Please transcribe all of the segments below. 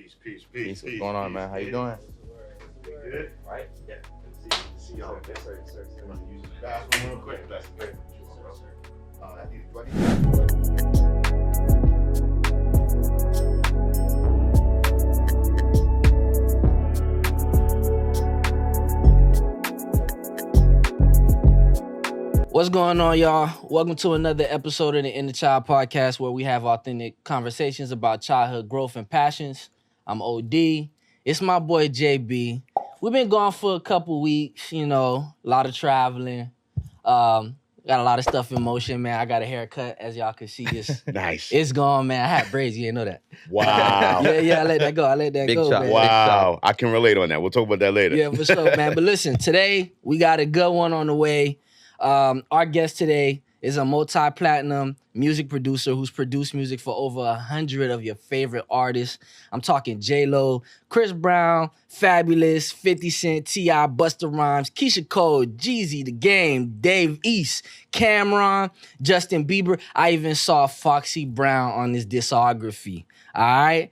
Peace. What's going on, man? How you doing? Good? Right? Yeah. See y'all. Yes, sir. Use the bathroom real quick. That's great. What's going on, y'all? Welcome to another episode of the InnerChild Podcast, where we have authentic conversations about childhood growth and passions. I'm OD. It's my boy JB. We've been gone for a couple weeks, a lot of traveling. Got a lot of stuff in motion, man. I got a haircut, as y'all can see. Nice. It's gone, man. I had braids. You didn't know that. Wow. yeah, I let that go. Big go, shot. man. Wow. I can relate on that. We'll talk about that later. Yeah, for sure, man. But listen, today we got a good one on the way. Our guest today is a multi-platinum music producer who's produced music for over 100 of your favorite artists. I'm talking J.Lo, Chris Brown, Fabulous, 50 Cent, T.I., Busta Rhymes, Keisha Cole, Jeezy, The Game, Dave East, Cameron, Justin Bieber. I even saw Foxy Brown on his discography. All right?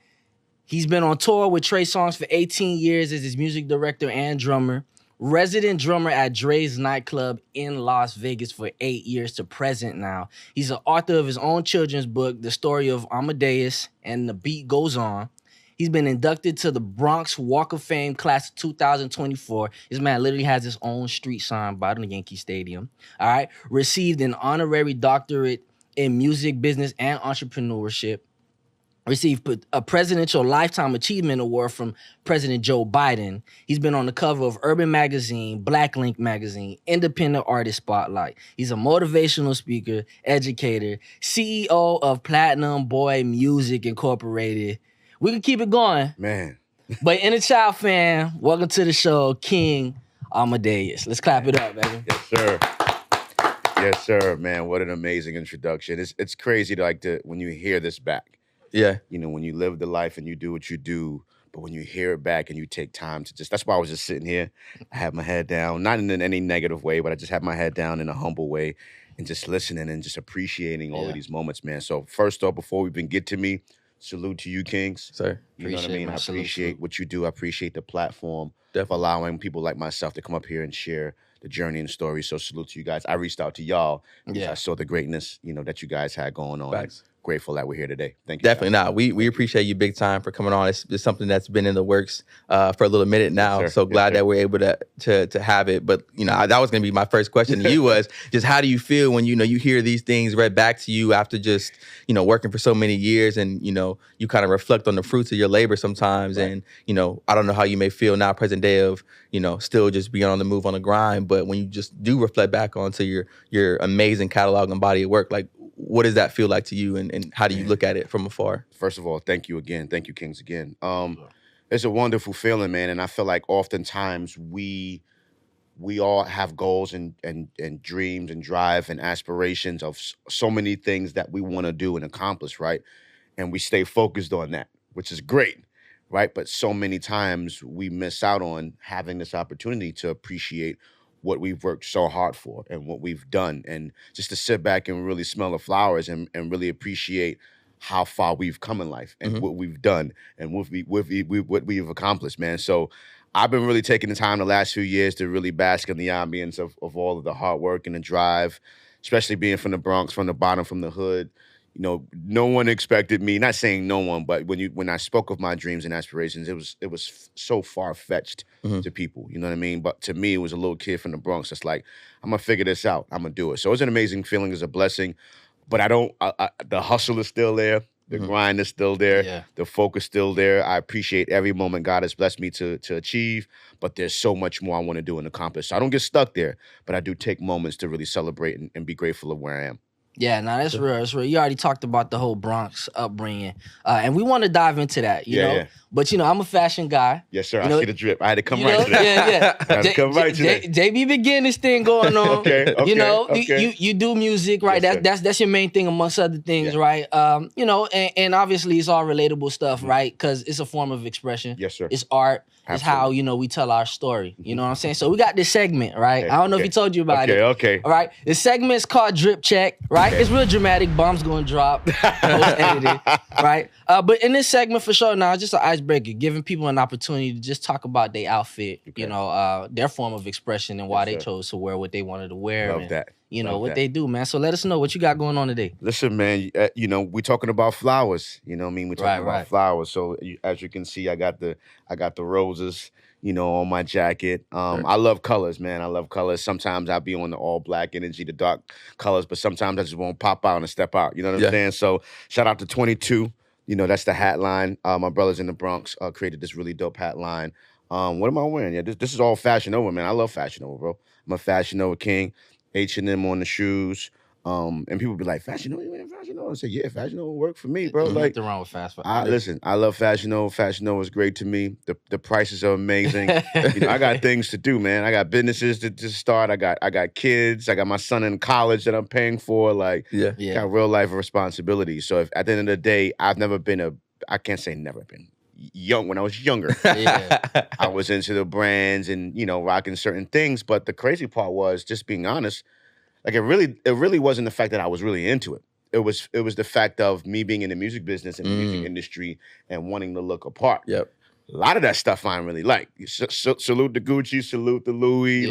He's been on tour with Trey Songz for 18 years as his music director and drummer. Resident drummer at Dre's nightclub in Las Vegas for 8 years to present now. He's the author of his own children's book, The Story of Amadeus, and The Beat Goes On. He's been inducted to the Bronx Walk of Fame class of 2024. This man literally has his own street sign by the Yankee Stadium. All right. Received an honorary doctorate in music, business, and entrepreneurship. Received a Presidential Lifetime Achievement Award from President Joe Biden. He's been on the cover of Urban Magazine, Black Link Magazine, Independent Artist Spotlight. He's a motivational speaker, educator, CEO of Platinum Boy Music Incorporated. We can keep it going. Man. But InnerChild fan, welcome to the show, King Amadeus. Let's clap it up, baby. Yes, sir. Yes, sir, man. What an amazing introduction. It's crazy when you hear this back. Yeah. When you live the life and you do what you do, but when you hear it back and you take time to that's why I was just sitting here. I had my head down, not in any negative way, but I just had my head down in a humble way and just listening and just appreciating all of these moments, man. So first off, before we even get to me, salute to you, Kings. Sir. You know what I mean? I appreciate what you do. I appreciate the platform Definitely. for allowing people like myself to come up here and share the journey and story. So salute to you guys. I reached out to y'all because I saw the greatness, that you guys had going on. Facts. Grateful that we're here today. Thank you. Definitely not. We appreciate you big time for coming on. It's something that's been in the works for a little minute now. Yes, so glad that we're able to have it. But that was gonna be my first question to you was just how do you feel when you hear these things read back to you after just working for so many years and you kind of reflect on the fruits of your labor sometimes. Right. And I don't know how you may feel now present day of still just being on the move on the grind. But when you just do reflect back onto your amazing catalog and body of work, like what does that feel like to you and how do you look at it from afar? First of all, thank you again. Thank you, Kings, again. It's a wonderful feeling, man. And I feel like oftentimes we all have goals and dreams and drive and aspirations of so many things that we want to do and accomplish, right? And we stay focused on that, which is great, right? But so many times we miss out on having this opportunity to appreciate what we've worked so hard for and what we've done, and just to sit back and really smell the flowers and really appreciate how far we've come in life and what we've done and what we've accomplished, man. So I've been really taking the time the last few years to really bask in the ambience of all of the hard work and the drive, especially being from the Bronx, from the bottom, from the hood. No one expected me, not saying no one, but when I spoke of my dreams and aspirations, it was so far-fetched to people, you know what I mean? But to me, it was a little kid from the Bronx that's like, I'm going to figure this out. I'm going to do it. So it's an amazing feeling. It's a blessing. But the hustle is still there. The grind is still there. Yeah. The focus is still there. I appreciate every moment God has blessed me to achieve, but there's so much more I want to do and accomplish. So I don't get stuck there, but I do take moments to really celebrate and be grateful of where I am. Yeah, no, that's real. That's real. You already talked about the whole Bronx upbringing, and we want to dive into that, you know? Yeah. But, I'm a fashion guy. Yes, sir. I see the drip. I had to come right to that. Yeah. I had to come right to that. JB been getting this thing going on. Okay. You do music, right? Yes, that's your main thing amongst other things, right? And obviously it's all relatable stuff, right? Because it's a form of expression. Yes, sir. It's art. Absolutely. It's how, we tell our story. You know what I'm saying? So we got this segment, right? I don't know if he told you about it. Okay. All right. The segment's called Drip Check, right? It's real dramatic. Bombs gonna drop. Post-edited, right? But in this segment, for sure, now, just an icebreaker, giving people an opportunity to just talk about their outfit, Okay. their form of expression and why Yes, they sir. chose to wear what they wanted to wear. Love and, that. Love what that. they do, man. So let us know what you got going on today. Listen, man, we talking about flowers. You know what I mean? We're talking Right. about flowers. So as you can see, I got the roses, on my jacket. I love colors, man. I love colors. Sometimes I'll be on the all black energy, the dark colors, but sometimes I just won't pop out and step out. You know what I'm Yeah. saying? So shout out to 22. That's the hat line. My brothers in the Bronx created this really dope hat line. What am I wearing? Yeah, this is all Fashion Nova, man. I love Fashion Nova, bro. I'm a Fashion Nova king. H&M on the shoes. And people be like, Fashion Nova, you wearing Fashion Nova? I say, yeah, Fashion Nova work for me, bro. Like, Nothing wrong with fast fashion. listen, I love Fashion Nova. Fashion Nova is great to me. The prices are amazing. I got things to do, man. I got businesses to start. I got kids. I got my son in college that I'm paying for. Like, got real life responsibilities. So if at the end of the day, I can't say never been. Young when I was younger, I was into the brands and rocking certain things. But the crazy part was, just being honest, like it really wasn't the fact that I was really into it. It was the fact of me being in the music business and the music industry and wanting to look apart. Yep. A lot of that stuff I didn't really like. Salute the Gucci, salute the Louis,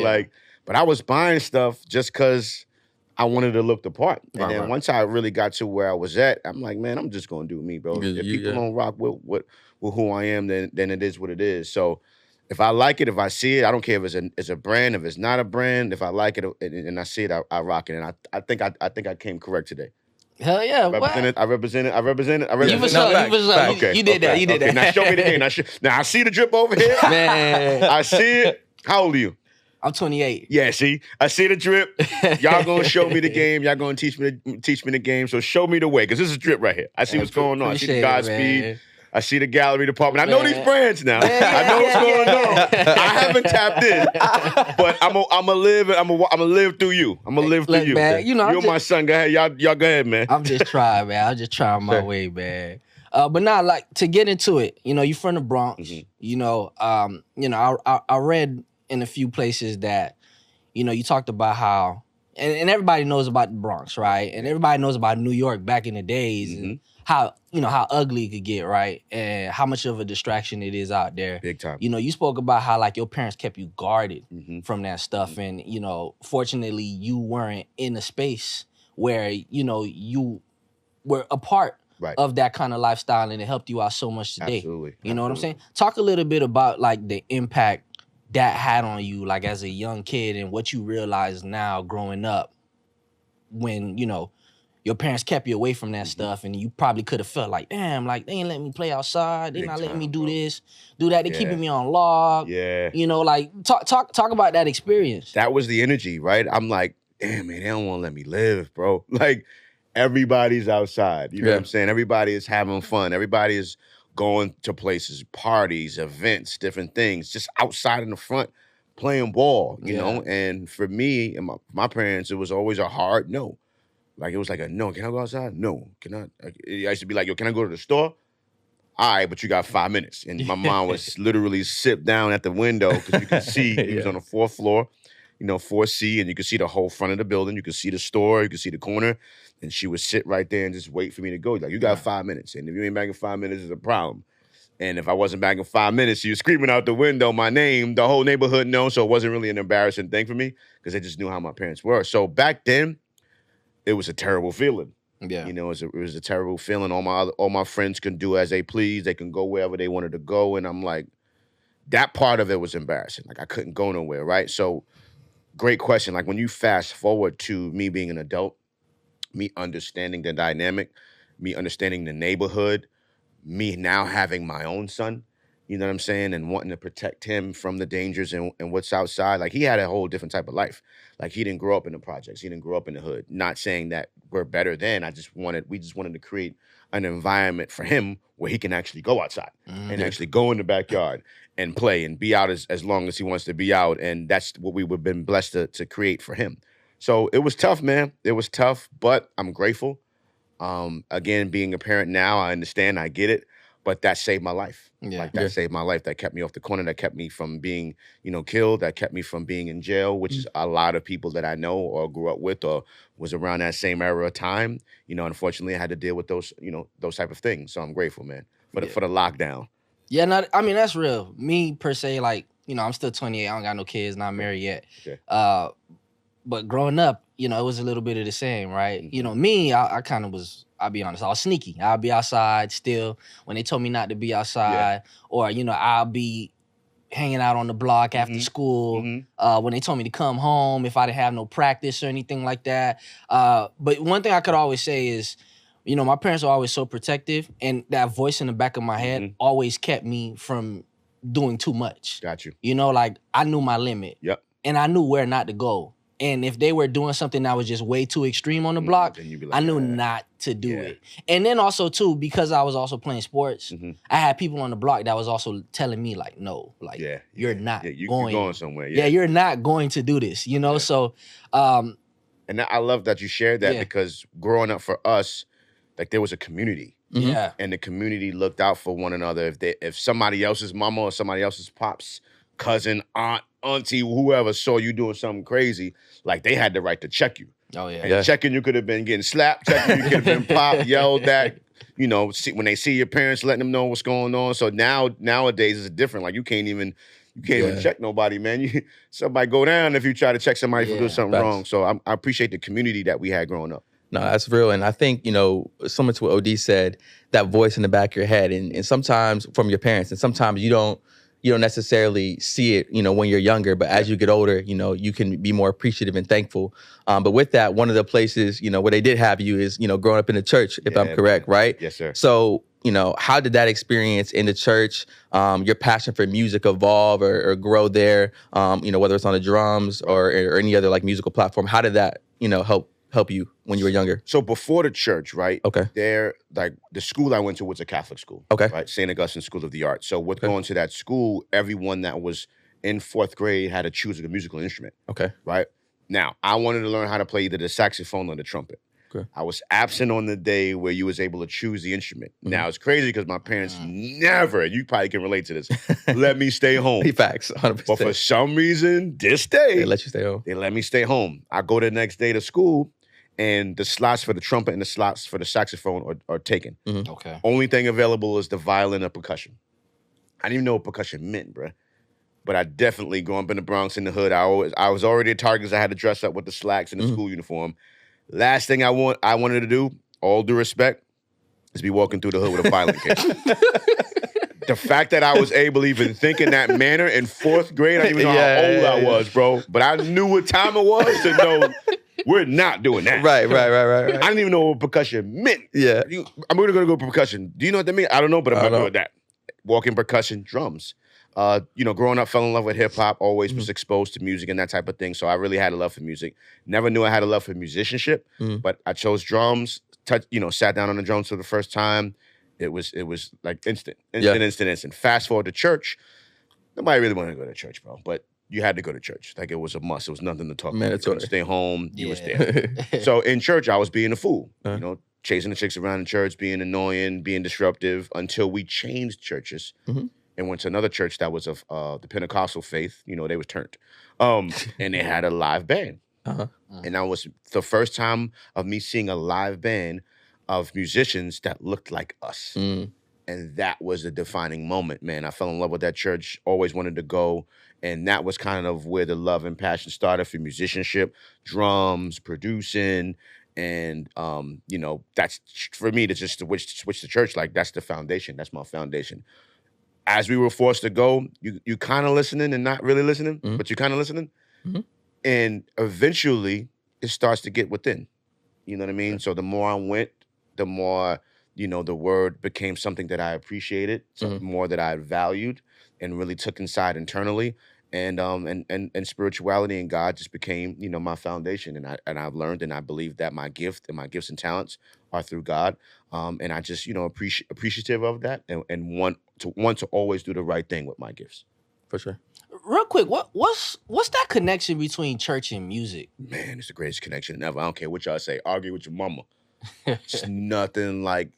but I was buying stuff just because I wanted to look the part. And then once I really got to where I was at, I'm like, man, I'm just gonna do me, bro. If people don't rock with who I am, then it is what it is. So if I like it, if I see it, I don't care if it's a brand, if it's not a brand. If I like it and I see it, I rock it. And I think I came correct today. Hell yeah! I represented. You for sure. Okay, you did that. You did that. Now show me the game. Now I see the drip over here. Man, I see it. How old are you? I'm 28. Yeah, see, I see the drip. Y'all gonna show me the game. Y'all gonna teach me the game. So show me the way, because this is drip right here. I see what's going on. I see the Godspeed. I see the gallery department. I know these brands now. I know what's going on. I haven't tapped in, but I'm gonna live. I'm gonna live through you. I'm gonna live through you. Man, you're my son. Go ahead, y'all go ahead, man. I'm just trying, man. I'm just trying my way, man. But now, like, to get into it, you from the Bronx. I read in a few places that, you talked about how, and everybody knows about the Bronx, right? And everybody knows about New York back in the days, and how ugly it could get, right? And how much of a distraction it is out there. Big time. You spoke about how, like, your parents kept you guarded from that stuff. And, fortunately, you weren't in a space where, you were a part of that kind of lifestyle, and it helped you out so much today. Absolutely. You know what I'm saying? Talk a little bit about, like, the impact that had on you, like, as a young kid, and what you realize now growing up when, your parents kept you away from that stuff, and you probably could have felt like, damn, like, they ain't letting me play outside. They not letting me do this, do that. They keeping me on log. Yeah. Like, talk about that experience. That was the energy, right? I'm like, damn, man, they don't want to let me live, bro. Like, everybody's outside. You know what I'm saying? Everybody is having fun. Everybody is going to places, parties, events, different things, just outside in the front playing ball, you know? And for me and my parents, it was always a hard no. Like, it was like a no. Can I go outside? No. Can I? I used to be like, yo, can I go to the store? All right, but you got 5 minutes. And my mom would literally sit down at the window, because you could see he was on the 4th floor, 4C, and you could see the whole front of the building. You could see the store. You could see the corner. And she would sit right there and just wait for me to go. Like, you got 5 minutes. And if you ain't back in 5 minutes, it's a problem. And if I wasn't back in 5 minutes, she was screaming out the window my name. The whole neighborhood knows, so it wasn't really an embarrassing thing for me, because they just knew how my parents were. So back then, it was a terrible feeling. Yeah. It was a terrible feeling. All my friends can do as they please. They can go wherever they wanted to go. And I'm like, that part of it was embarrassing. Like, I couldn't go nowhere, right? So, great question. Like, when you fast forward to me being an adult, me understanding the dynamic, me understanding the neighborhood, me now having my own son, you know what I'm saying, and wanting to protect him from the dangers and what's outside. Like, he had a whole different type of life. Like, he didn't grow up in the projects. He didn't grow up in the hood. Not saying that we're better than. We just wanted to create an environment for him where he can actually go outside and actually go in the backyard and play and be out as long as he wants to be out. And that's what we've been blessed to create for him. So it was tough, man. It was tough, but I'm grateful. Again, being a parent now, I understand, I get it. But that saved my life. That saved my life. That kept me off the corner. That kept me from being, killed. That kept me from being in jail, which is a lot of people that I know or grew up with or was around that same era of time. Unfortunately, I had to deal with those, those type of things. So I'm grateful, man, for the lockdown. Yeah, I mean, that's real. Me, per se, like, I'm still 28. I don't got no kids, not married yet. Okay. But growing up, it was a little bit of the same, right? Mhm. Me, I kind of was, I'll be honest, I was sneaky. I'll be outside still when they told me not to be outside, or, I'll be hanging out on the block after school when they told me to come home if I didn't have no practice or anything like that. But one thing I could always say is, my parents were always so protective, and that voice in the back of my head always kept me from doing too much. Got you. Like I knew my limit. Yep. And I knew where not to go. And if they were doing something that was just way too extreme on the block, then you'd be like, I knew not to do it. And then also too, because I was also playing sports, I had people on the block that was also telling me like, no, like you're not you're going. going somewhere. Yeah, you're not going to do this, So and I love that you shared that because growing up for us, like there was a community. Yeah. And the community looked out for one another. If somebody else's mama or somebody else's pops, cousin, aunt, auntie, whoever saw you doing something crazy, like they had the right to check you. Oh yeah. And checking, you could have been getting slapped. Checking, you could have been popped, yelled at. When they see your parents, letting them know what's going on. So nowadays it's different. Like you can't even check nobody, man. Somebody go down if you try to check somebody for doing something wrong. So I appreciate the community that we had growing up. No, that's real. And I think, similar to what OD said, that voice in the back of your head and sometimes from your parents, and sometimes you don't necessarily see it, when you're younger, but as you get older, you can be more appreciative and thankful. But with that, one of the places, where they did have you is, growing up in the church, if I'm correct, right? Yes, sir. So, how did that experience in the church, your passion for music evolve or grow there, whether it's on the drums or any other like musical platform? How did that, help you when you were younger? So before the church, right? Okay. There, like the school I went to was a Catholic school. Okay. Right? St. Augustine School of the Arts. So with going to that school, everyone that was in 4th grade had to choose a musical instrument. Okay. Right? Now, I wanted to learn how to play either the saxophone or the trumpet. Okay. I was absent on the day where you was able to choose the instrument. Now, it's crazy because my parents never, you probably can relate to this, let me stay home. Facts, 100%. But for some reason, this day, They let you stay home. they let me stay home. I go the next day to school, and the slots for the trumpet and the slots for the saxophone are taken. Okay. Only thing available is the violin or percussion. I didn't even know what percussion meant, bruh. But I definitely, growing up in the Bronx in the hood, I was already a target because I had to dress up with the slacks and the school uniform. Last thing I wanted to do, all due respect, is be walking through the hood with a violin case. The fact that I was able to even think in that manner in 4th grade, I didn't even know how old I was, bro. But I knew what time it was to know we're not doing that. Right. I didn't even know what percussion meant. Yeah. I'm going to go percussion. Do you know what that means? I don't know, but I'm going to go with that. Walking percussion, drums. Growing up, fell in love with hip hop, always was exposed to music and that type of thing. So I really had a love for music. Never knew I had a love for musicianship, but I chose drums, sat down on the drums for the first time. It was like instant. Fast forward to church. Nobody really wanted to go to church, bro. But you had to go to church. Like it was a must. It was nothing to talk about. You couldn't stay home. You was there. So in church, I was being a fool. Chasing the chicks around in church, being annoying, being disruptive, until we changed churches and went to another church that was of the Pentecostal faith. They was turned. And they had a live band. And that was the first time of me seeing a live band of musicians that looked like us. And that was a defining moment, man. I fell in love with that church, always wanted to go. And that was kind of where the love and passion started for musicianship, drums, producing. And, that's, for me, to just switch to church, like that's the foundation. That's my foundation. As we were forced to go, you kind of listening and not really listening, but you kind of listening. And eventually, it starts to get within. You know what I mean? So the more I went, the more, the word became something that I appreciated, something more that I valued and really took inside internally. And spirituality and God just became, my foundation. And I've learned and I believe that my gifts and talents are through God. And I just, appreciative of that and want to always do the right thing with my gifts. For sure. Real quick, what's that connection between church and music? Man, it's the greatest connection ever. I don't care what y'all say. Argue with your mama. It's nothing like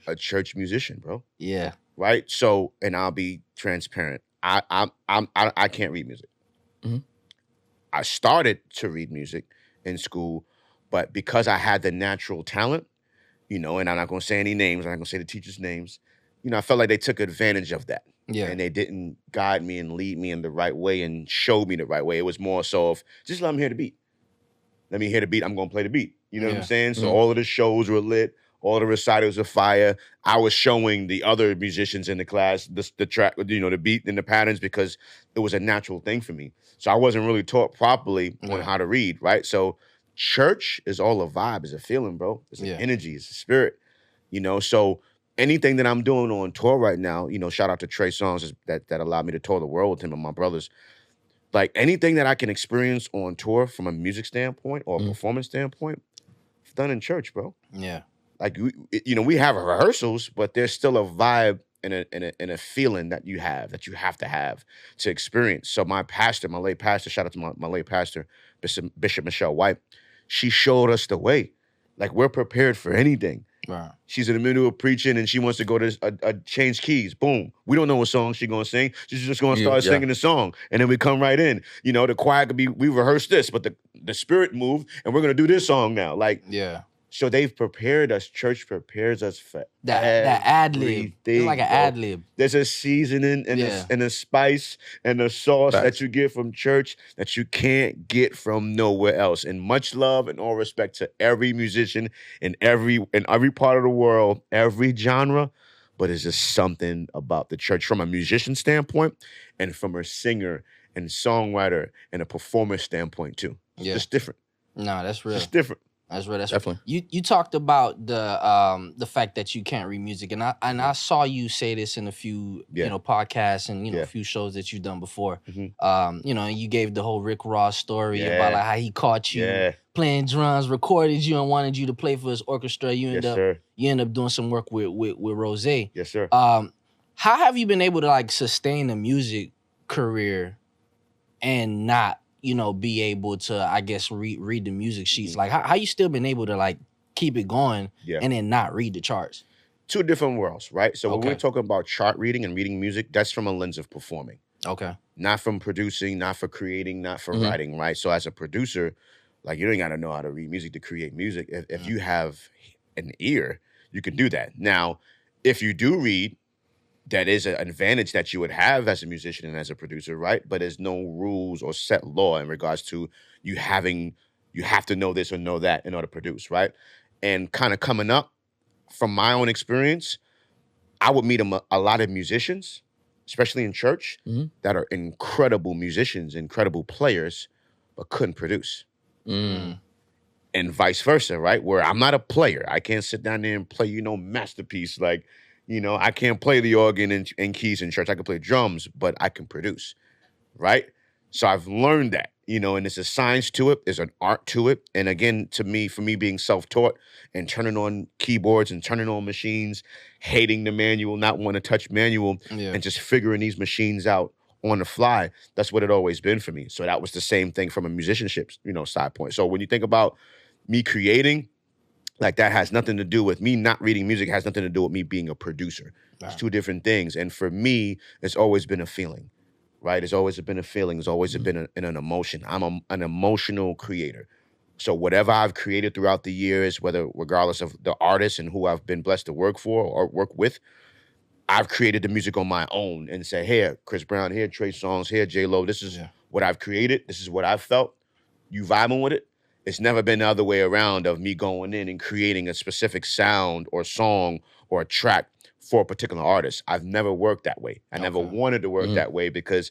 a church musician, bro. Yeah. Right? So, and I'll be transparent. I can't read music. I started to read music in school, but because I had the natural talent, and I'm not going to say any names, I'm not going to say the teachers' names, I felt like they took advantage of that. Yeah. And they didn't guide me and lead me in the right way and show me the right way. It was more so of just let me hear the beat. Let me hear the beat. I'm going to play the beat. You know what I'm saying? So all of the shows were lit. All the recitals were fire. I was showing the other musicians in the class the track, the beat and the patterns because it was a natural thing for me. So I wasn't really taught properly on how to read, right? So church is all a vibe, is a feeling, bro. It's an energy, it's a spirit, So anything that I'm doing on tour right now, shout out to Trey Songz that allowed me to tour the world with him and my brothers. Like anything that I can experience on tour from a music standpoint or a performance standpoint, it's done in church, bro. Yeah. Like we have rehearsals, but there's still a vibe and a feeling that you have to have to experience. So my late pastor, shout out to my late pastor, Bishop Michelle White, she showed us the way. Like we're prepared for anything. Right. She's in the middle of preaching and she wants to go to change keys. Boom. We don't know what song she's gonna sing. She's just gonna start singing the song, and then we come right in. The choir could be. We rehearsed this, but the spirit moved, and we're gonna do this song now. Like So they've prepared us. Church prepares us for that ad lib. It's like an ad lib. There's a seasoning and a spice and a sauce that you get from church that you can't get from nowhere else. And much love and all respect to every musician in every part of the world, every genre. But it's just something about the church from a musician standpoint and from a singer and songwriter and a performer standpoint too. It's just different. No, that's real. It's just different. That's real. That's definitely. You talked about the fact that you can't read music, and I saw you say this in a few podcasts and a few shows that you've done before. And you gave the whole Rick Ross story about like how he caught you playing drums, recorded you, and wanted you to play for his orchestra. You end up doing some work with Rose. Yes, sir. How have you been able to like sustain a music career and not be able to, I guess, read the music sheets? Like, how you still been able to, like, keep it going and then not read the charts? Two different worlds, right? So when we're talking about chart reading and reading music, that's from a lens of performing. Okay. Not from producing, not for creating, not for writing, right? So as a producer, like, you don't got to know how to read music to create music. If you have an ear, you can do that. Now, if you do read, that is an advantage that you would have as a musician and as a producer, right? But there's no rules or set law in regards to you have to know this or know that in order to produce, right? And kind of coming up from my own experience, I would meet a lot of musicians, especially in church, that are incredible musicians, incredible players, but couldn't produce. And vice versa, right? Where I'm not a player. I can't sit down there and play, masterpiece like, I can't play the organ and keys in church. I can play drums, but I can produce, right? So I've learned that, and there's a science to it. There's an art to it. And again, for me being self-taught and turning on keyboards and turning on machines, hating the manual, not want to touch manual, and just figuring these machines out on the fly, that's what it always been for me. So that was the same thing from a musicianship, side point. So when you think about me creating, like that has nothing to do with me not reading music, has nothing to do with me being a producer. It's two different things. And for me, it's always been a feeling, right? It's always been a feeling. It's always been an emotion. I'm an emotional creator. So whatever I've created throughout the years, regardless of the artist and who I've been blessed to work for or work with, I've created the music on my own and said, here, Chris Brown, here, Trey Songz, here, J.Lo, this is what I've created. This is what I've felt. You vibing with it? It's never been the other way around of me going in and creating a specific sound or song or a track for a particular artist. I've never worked that way. I never wanted to work that way because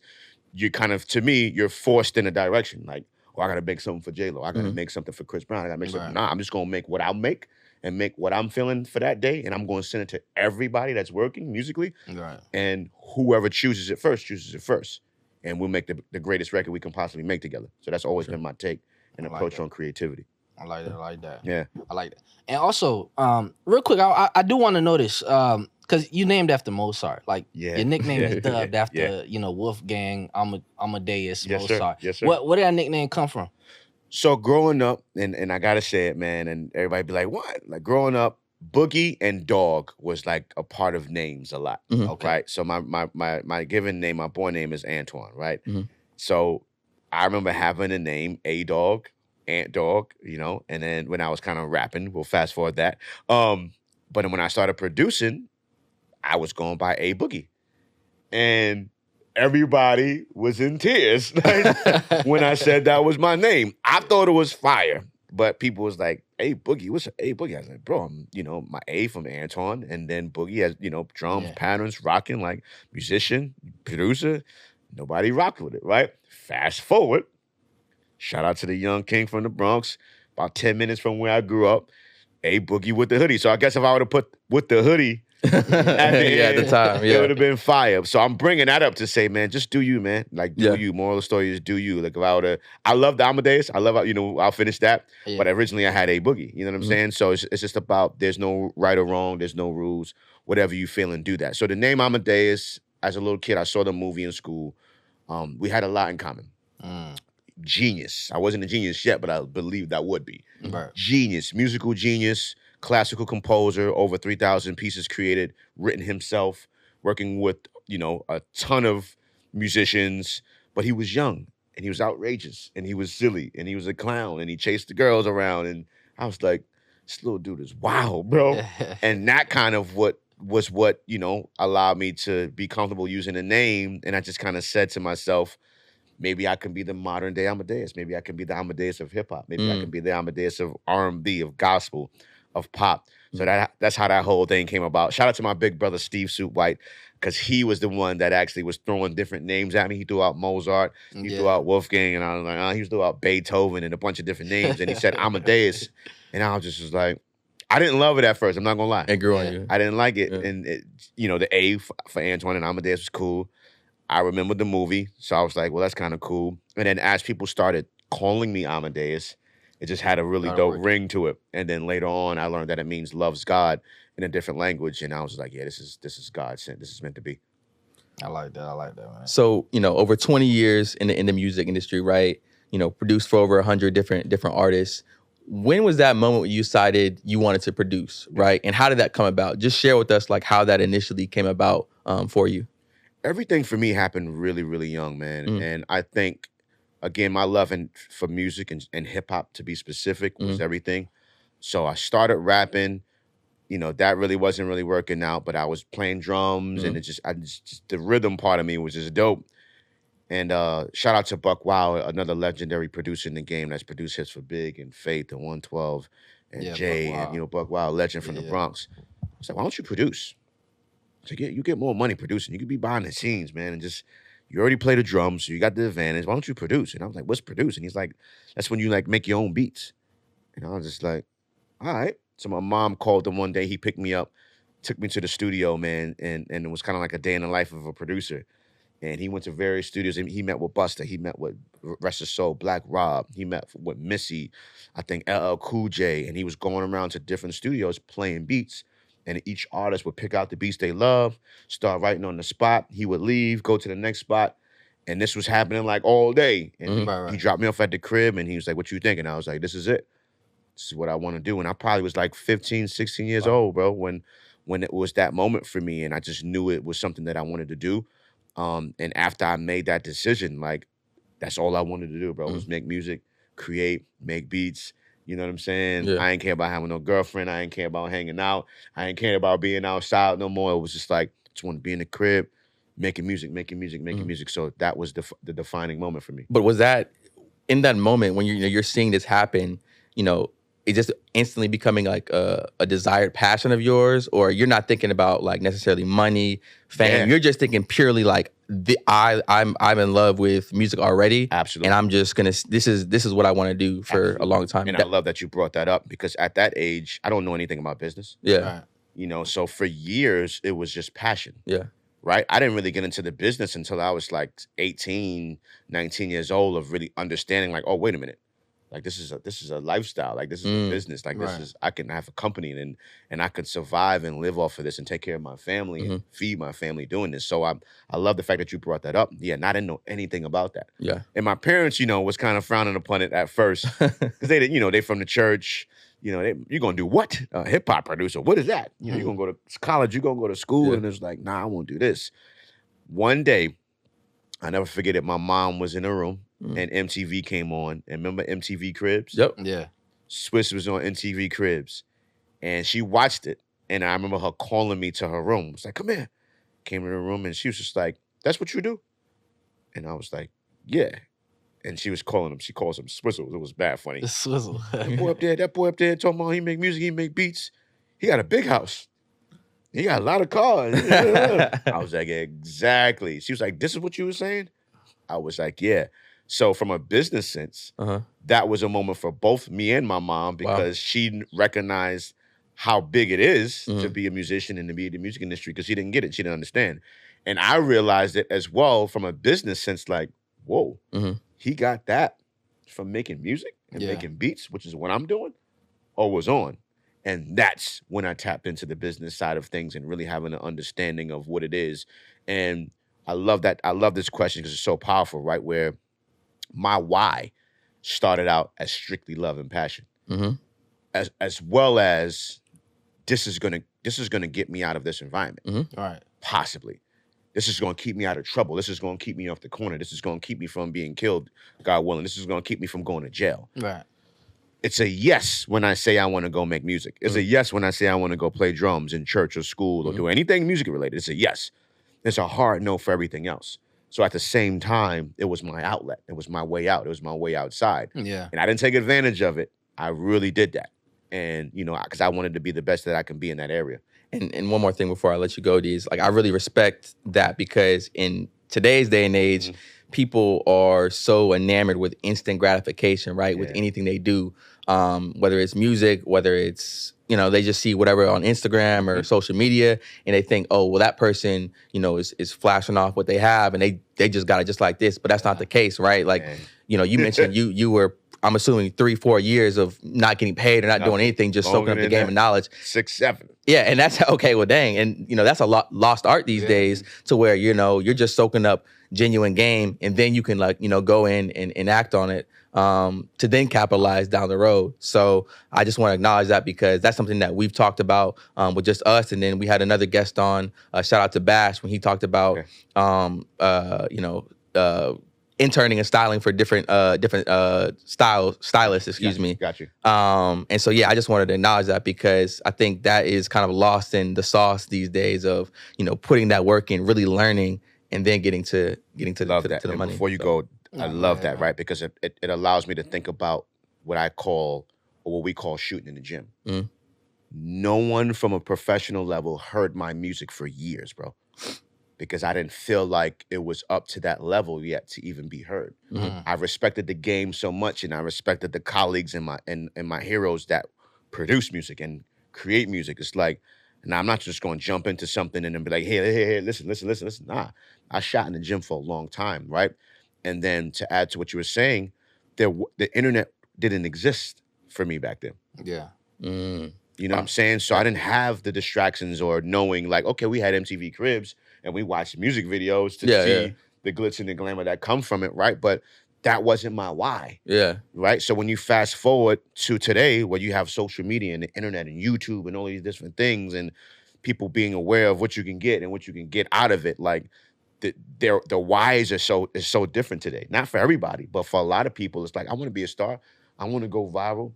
you kind of, to me, you're forced in a direction. Like, I got to make something for J.Lo. I got to make something for Chris Brown. I got to make something. Nah, I'm just going to make what I'll make and make what I'm feeling for that day. And I'm going to send it to everybody that's working musically. Right. And whoever chooses it first. And we'll make the greatest record we can possibly make together. So that's always been my take and approach on creativity. I like that. Yeah. I like that. And also, real quick, I do want to know this, because you named after Mozart. Like, your nickname is dubbed after, Wolfgang Amadeus Mozart. Yes, sir. Where did that nickname come from? So growing up, and I got to say it, man, and everybody be like, what? Like growing up, Boogie and Dog was like a part of names a lot, right? So my given name, my born name is Antoine, right? So I remember having a name, A-Dog, Ant Dog, and then when I was kind of rapping, we'll fast forward that. But when I started producing, I was going by A Boogie. And everybody was in tears when I said that was my name. I thought it was fire, but people was like, "A Boogie, what's A Boogie?" I was like, "Bro, I'm, my A from Antoine, and then Boogie has, drums, patterns, rocking, like musician, producer. Nobody rocked with it, right?" Fast forward, shout out to the young king from the Bronx, about 10 minutes from where I grew up, A Boogie with the hoodie. So I guess if I would have put with the hoodie at the time, it would have been fire. So I'm bringing that up to say, man, just do you, man. Like, do you. Moral of the story is do you. Like, if I would have, I love the Amadeus. I love, I'll finish that. Yeah. But originally I had A Boogie. You know what I'm saying? So it's just about, there's no right or wrong. There's no rules. Whatever you feel and do that. So the name Amadeus, as a little kid, I saw the movie in school. We had a lot in common. Genius. I wasn't a genius yet, but I believed I would be. Right. Genius, musical genius, classical composer, over 3,000 pieces created, written himself, working with, a ton of musicians, but he was young and he was outrageous and he was silly and he was a clown and he chased the girls around. And I was like, this little dude is wild, bro. And that kind of what allowed me to be comfortable using the name. And I just kind of said to myself, maybe I can be the modern day Amadeus. Maybe I can be the Amadeus of hip hop. Maybe I can be the Amadeus of R&B, of gospel, of pop. So that's how that whole thing came about. Shout out to my big brother, Steve Soup White, because he was the one that actually was throwing different names at me. He threw out Mozart, he threw out Wolfgang, and I was like, he threw out Beethoven and a bunch of different names. And he said Amadeus. And I was like, I didn't love it at first. I'm not going to lie. It grew on you. I didn't like it. And, the A for Antoine and Amadeus was cool. I remember the movie, so I was like, well, that's kind of cool. And then as people started calling me Amadeus, it just had a really dope ring to it. And then later on, I learned that it means loves God in a different language. And I was like, yeah, this is God sent. This is meant to be. I like that, man. So, over 20 years in the music industry, right? Produced for over 100 different artists. When was that moment when you decided you wanted to produce, right? And how did that come about? Just share with us, like, how that initially came about for you. Everything for me happened really, really young, man. And I think, again, my love for music and hip hop, to be specific, was everything. So I started rapping. That really wasn't really working out, but I was playing drums, and the rhythm part of me was just dope. And shout out to Buck Wild, another legendary producer in the game that's produced hits for Big and Faith and 112 and Jay, and Buck Wild, legend from the Bronx. I was like, why don't you produce? So you get more money producing. You could be behind the scenes, man, and you already play the drums, so you got the advantage. Why don't you produce? And I was like, what's produce? And he's like, that's when you make your own beats. And I was just like, all right. So my mom called him one day. He picked me up, took me to the studio, man, and it was kind of like a day in the life of a producer. And he went to various studios. And he met with Busta. He met with Rest of Soul, Black Rob. He met with Missy, I think LL Cool J. And he was going around to different studios playing beats. And each artist would pick out the beats they love, start writing on the spot. He would leave, go to the next spot. And this was happening like all day. And he dropped me off at the crib and he was like, what you think? And I was like, this is it. This is what I want to do. And I probably was like 15, 16 years old, bro, when it was that moment for me. And I just knew it was something that I wanted to do. And after I made that decision, like, that's all I wanted to do, bro, was make music, create, make beats. You know what I'm saying? Yeah. I ain't care about having no girlfriend. I ain't care about hanging out. I ain't care about being outside no more. It was just like, I just want to be in the crib, making music. So that was the defining moment for me. But was that, in that moment when you're seeing this happen, it just instantly becoming like a desired passion of yours, or you're not thinking about like necessarily money, fame. Yeah. You're just thinking purely like I'm in love with music already. Absolutely. And I'm just gonna, this is what I want to do for a long time. And I love that you brought that up, because at that age, I don't know anything about business. Yeah. So for years it was just passion. Yeah. Right? I didn't really get into the business until I was like 18, 19 years old, of really understanding like, oh, wait a minute. Like, this is a lifestyle. Like, this is a business. Like, I can have a company and I could survive and live off of this and take care of my family and feed my family doing this. So I love the fact that you brought that up. Yeah, and I didn't know anything about that. Yeah. And my parents, was kind of frowning upon it at first, because they didn't, they from the church. You're gonna do what? A hip hop producer? What is that? You're gonna go to college? You're gonna go to school? And it's like, nah, I won't do this. One day, I never forget it. My mom was in her room. And MTV came on. And remember MTV Cribs? Yep. Yeah. Swiss was on MTV Cribs. And she watched it. And I remember her calling me to her room. It's like, come here. Came in the room and she was just like, that's what you do? And I was like, yeah. And she was calling him. She calls him Swizzle. It was bad funny. The Swizzle. That boy up there talking about he make music, he make beats. He got a big house. He got a lot of cars. I was like, exactly. She was like, this is what you were saying? I was like, yeah. So from a business sense, that was a moment for both me and my mom because she recognized how big it is to be a musician and to be in the music industry because she didn't get it. She didn't understand. And I realized it as well from a business sense, like, whoa, he got that from making music and making beats, which is what I'm doing, or was on. And that's when I tapped into the business side of things and really having an understanding of what it is. And I love that. I love this question because it's so powerful, right? Where my why started out as strictly love and passion, as well as this is gonna get me out of this environment, Right? possibly. This is gonna keep me out of trouble. This is gonna keep me off the corner. This is gonna keep me from being killed, God willing. This is gonna keep me from going to jail. Right. It's a yes when I say I want to go make music. It's a yes when I say I want to go play drums in church or school or do anything music related. It's a yes. It's a hard no for everything else. So at the same time, it was my outlet. It was my way out. It was my way outside. Yeah. And I didn't take advantage of it. I really did that. And, because I wanted to be the best that I can be in that area. And one more thing before I let you go, D, is like I really respect that because in today's day and age, people are so enamored with instant gratification, right? With anything they do, whether it's music, whether it's, they just see whatever on Instagram or social media and they think, oh, well, that person, is flashing off what they have and they just got it just like this. But that's not the case, right? Like, you mentioned you were, I'm assuming 3-4 years of not getting paid or not doing anything, just soaking up the game of knowledge. 6, 7. Yeah, and that's okay. Well, dang, and that's a lost art these days to where you're just soaking up genuine game, and then you can go in and act on it to then capitalize down the road. So I just want to acknowledge that because that's something that we've talked about with just us, and then we had another guest on. Shout out to Bash when he talked about interning and styling for different stylists, excuse me. Got you. And so, yeah, I just wanted to acknowledge that because I think that is kind of lost in the sauce these days of, putting that work in, really learning, and then getting to the money. Before you go, I love that, right? Because it allows me to think about what I call, or what we call shooting in the gym. No one from a professional level heard my music for years, bro. Because I didn't feel like it was up to that level yet to even be heard. I respected the game so much, and I respected the colleagues and my heroes that produce music and create music. It's like, now I'm not just going to jump into something and then be like, hey, listen. Nah, I shot in the gym for a long time, right? And then to add to what you were saying, the internet didn't exist for me back then. Yeah. You know what I'm saying? So I didn't have the distractions or knowing like, okay, we had MTV Cribs and we watched music videos to see the glitz and the glamour that come from it, right? But that wasn't my why. Yeah. Right? So when you fast forward to today where you have social media and the internet and YouTube and all these different things and people being aware of what you can get and what you can get out of it, like the whys is so different today. Not for everybody, but for a lot of people, it's like, I want to be a star. I want to go viral.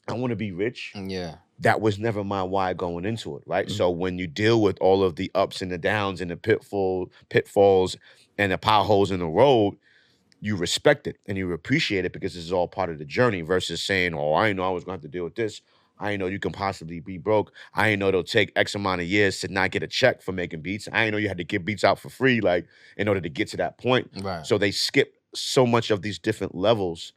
I want to be rich. Yeah. That was never my why going into it, right? So when you deal with all of the ups and the downs and the pitfalls and the potholes in the road, you respect it and you appreciate it because this is all part of the journey versus saying, oh, I didn't know I was going to have to deal with this. I didn't know you can possibly be broke. I didn't know it'll take X amount of years to not get a check for making beats. I didn't know you had to give beats out for free, like, in order to get to that point. Right. So they skip so much of these different levels.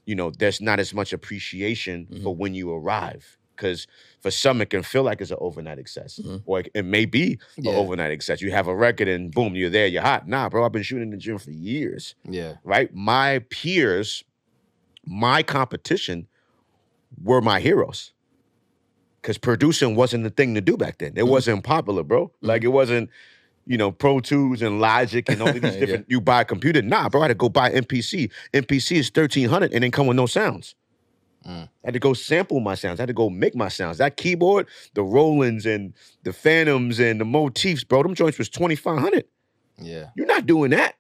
There's not as much appreciation for when you arrive. Because for some, it can feel like it's an overnight success. Or it may be an overnight success. You have a record and boom, you're there, you're hot. Nah, bro, I've been shooting in the gym for years. Yeah. Right? My peers, my competition were my heroes. Because producing wasn't the thing to do back then. It wasn't popular, bro. Like, it wasn't, Pro Tools and Logic and all of these different, you buy a computer. Nah, bro, I had to go buy MPC. MPC is $1,300 and then come with no sounds. I had to go sample my sounds. I had to go make my sounds. That keyboard, the Rolands and the Phantoms and the Motifs, bro, them joints was $2,500. Yeah. You're not doing that,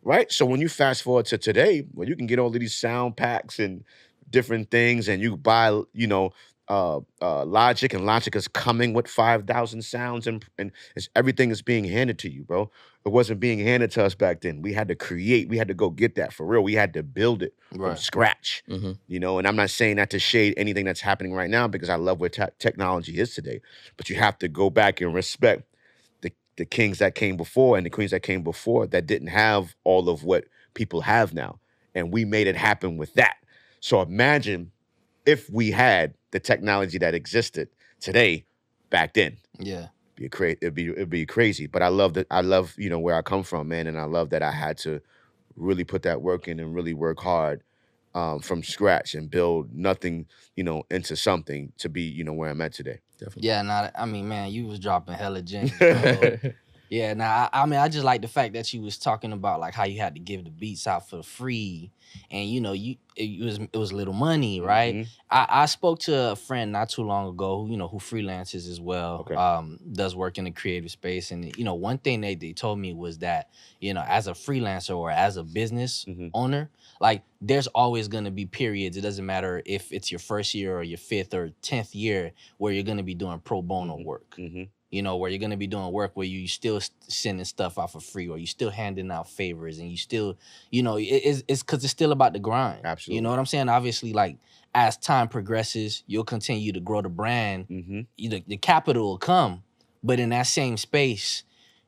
right? So when you fast forward to today, where you can get all of these sound packs and different things and you buy, Logic, and Logic is coming with 5,000 sounds, and everything is being handed to you, bro. It wasn't being handed to us back then. We had to create. We had to go get that for real. We had to build it from Right. scratch. Mm-hmm. You know, and I'm not saying that to shade anything that's happening right now, because I love where technology is today. But you have to go back and respect the kings that came before and the queens that came before that didn't have all of what people have now, and we made it happen with that. So imagine if we had the technology that existed today back then. Yeah. It'd be crazy. But I love that. I love, you know, where I come from, man, and I love that I had to really put that work in and really work hard from scratch and build nothing, you know, into something to be, you know, where I'm at today. Definitely. Yeah, nah, I mean, man, you was dropping hella gems, bro. Yeah, nah, I mean, I just like the fact that you was talking about like how you had to give the beats out for free, and you know, it was little money, right? Mhm. I spoke to a friend not too long ago, who, you know, who freelances as well, Okay. does work in the creative space, and you know, one thing they told me was that, you know, as a freelancer or as a business Mhm. owner, like there's always gonna be periods. It doesn't matter if it's your first year or your 5th or 10th year where you're gonna be doing pro bono work. Mhm. You know, where you're gonna be doing work where you still sending stuff out for free, or you still handing out favors, and you still, you know, it's because it's still about the grind. Absolutely. You know what I'm saying? Obviously, like as time progresses, you'll continue to grow the brand. Mhm. The capital will come, but in that same space,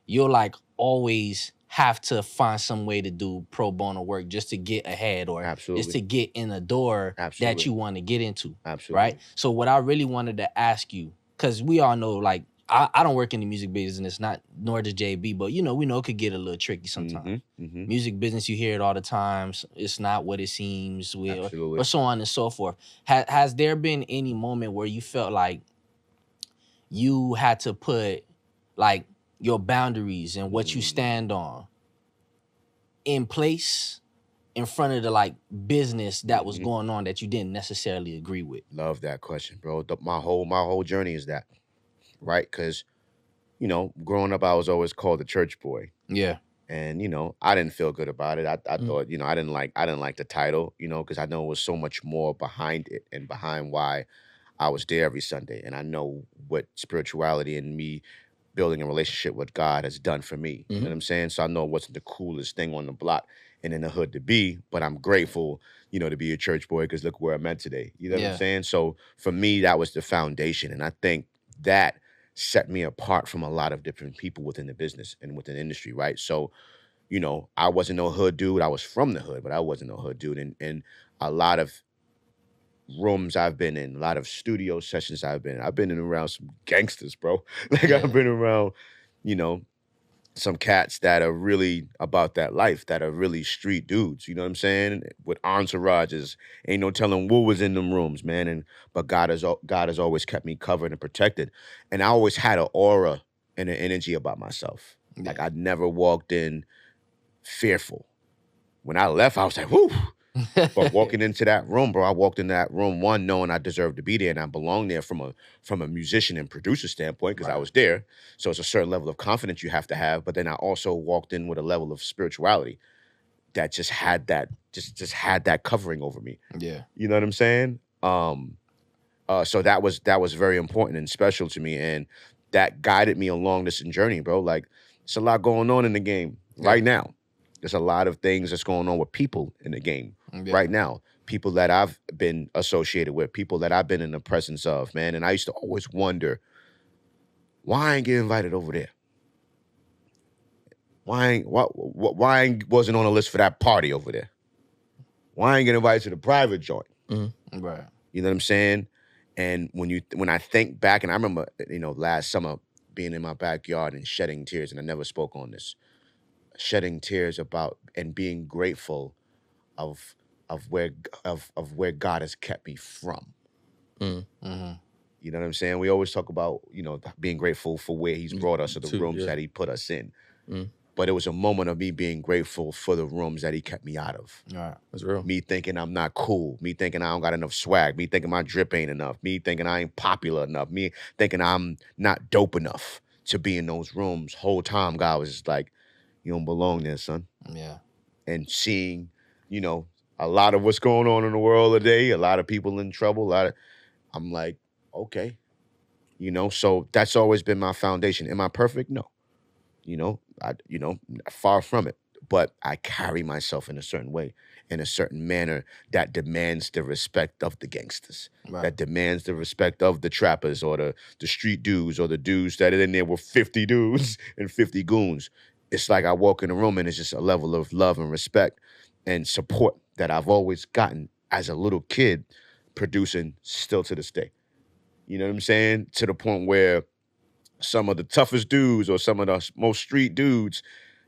you'll like always have to find some way to do pro bono work just to get ahead, or Absolutely. just to get in a door that Absolutely. you want to get into. Absolutely. Right? So what I really wanted to ask you, because we all know, like, I don't work in the music business, nor does JB, but you know, we know it could get a little tricky sometimes. Mhm. Music business, you hear it all the time. It's not what it seems, Absolutely. or so on and so forth. Has there been any moment where you felt like you had to put like your boundaries and what you stand on in place in front of the like business that was going on that you didn't necessarily agree with? Love that question, bro. My whole journey is that, right? Because, you know, growing up, I was always called the church boy, Yeah. and you know, I didn't feel good about it. I thought, you know, I didn't like the title, you know, because I know it was so much more behind it and behind why I was there every Sunday, and I know what spirituality and me building a relationship with God has done for me. You know what I'm saying? So I know it wasn't the coolest thing on the block and in the hood to be, but I'm grateful, you know, to be a church boy, because look where I'm at today. You know what Yeah. I'm saying? So for me, that was the foundation. And I think that set me apart from a lot of different people within the business and within the industry, right? So, you know, I wasn't no hood dude. I was from the hood, but I wasn't no hood dude. And a lot of rooms I've been in, a lot of studio sessions I've been in around some gangsters, bro. Like Yeah. I've been around, you know, some cats that are really about that life, that are really street dudes, you know what I'm saying? With entourages. Ain't no telling what was in them rooms, man. But God has always kept me covered and protected. And I always had an aura and an energy about myself. Yeah. Like I never walked in fearful. When I left, I was like, whoo. But walking into that room, bro, I walked in that room, one, knowing I deserved to be there and I belong there from a musician and producer standpoint, because I was there. So it's a certain level of confidence you have to have. But then I also walked in with a level of spirituality that just had that had that covering over me. Yeah. You know what I'm saying? So that was very important and special to me, and that guided me along this journey, bro. Like, it's a lot going on in the game right now. There's a lot of things that's going on with people in the game right now. People that I've been associated with, people that I've been in the presence of, man. And I used to always wonder, why I ain't get invited over there? Why I wasn't on the list for that party over there? Why I ain't get invited to the private joint? Right. You know what I'm saying? And when I think back, and I remember, you know, last summer being in my backyard and shedding tears, and I never spoke on this, shedding tears about and being grateful of where God has kept me from. Mm-hmm. You know what I'm saying? We always talk about, you know, being grateful for where he's brought us or the rooms that he put us in. But it was a moment of me being grateful for the rooms that he kept me out of. All right. That's real. Me thinking I'm not cool. Me thinking I don't got enough swag. Me thinking my drip ain't enough. Me thinking I ain't popular enough. Me thinking I'm not dope enough to be in those rooms. Whole time God was just like, you don't belong there, son. Yeah. And seeing, you know, a lot of what's going on in the world today, a lot of people in trouble, I'm like, okay. So that's always been my foundation. Am I perfect? No. Far from it. But I carry myself in a certain way, in a certain manner that demands the respect of the gangsters, Right. that demands the respect of the trappers or the street dudes or the dudes that are in there with 50 dudes and 50 goons. It's like I walk in a room and it's just a level of love and respect and support that I've always gotten as a little kid producing still to this day. You know what I'm saying? To the point where some of the toughest dudes or some of the most street dudes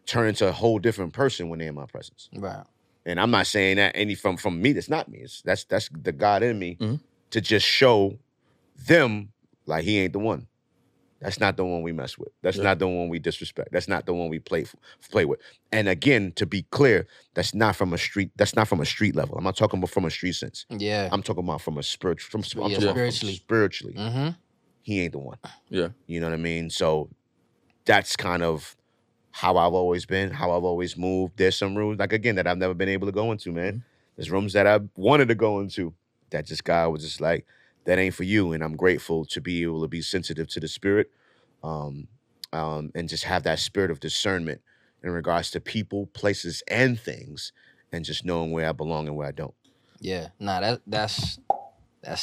turn into a whole different person when they're in my presence. Right. And I'm not saying that any from me. That's not me. That's the God in me Mhm. to just show them like he ain't the one. That's not the one we mess with. That's not the one we disrespect. That's not the one we play with. And again, to be clear, that's not from a street level. I'm not talking about from a street sense. Yeah. I'm talking about from a spiritually. Spiritually. Mm-hmm. He ain't the one. Yeah. You know what I mean? So that's kind of how I've always been, how I've always moved. There's some rooms, like, again, that I've never been able to go into, man. There's rooms that I wanted to go into that just God was just like, that ain't for you. And I'm grateful to be able to be sensitive to the spirit and just have that spirit of discernment in regards to people, places, and things, and just knowing where I belong and where I don't. Yeah. Nah, that's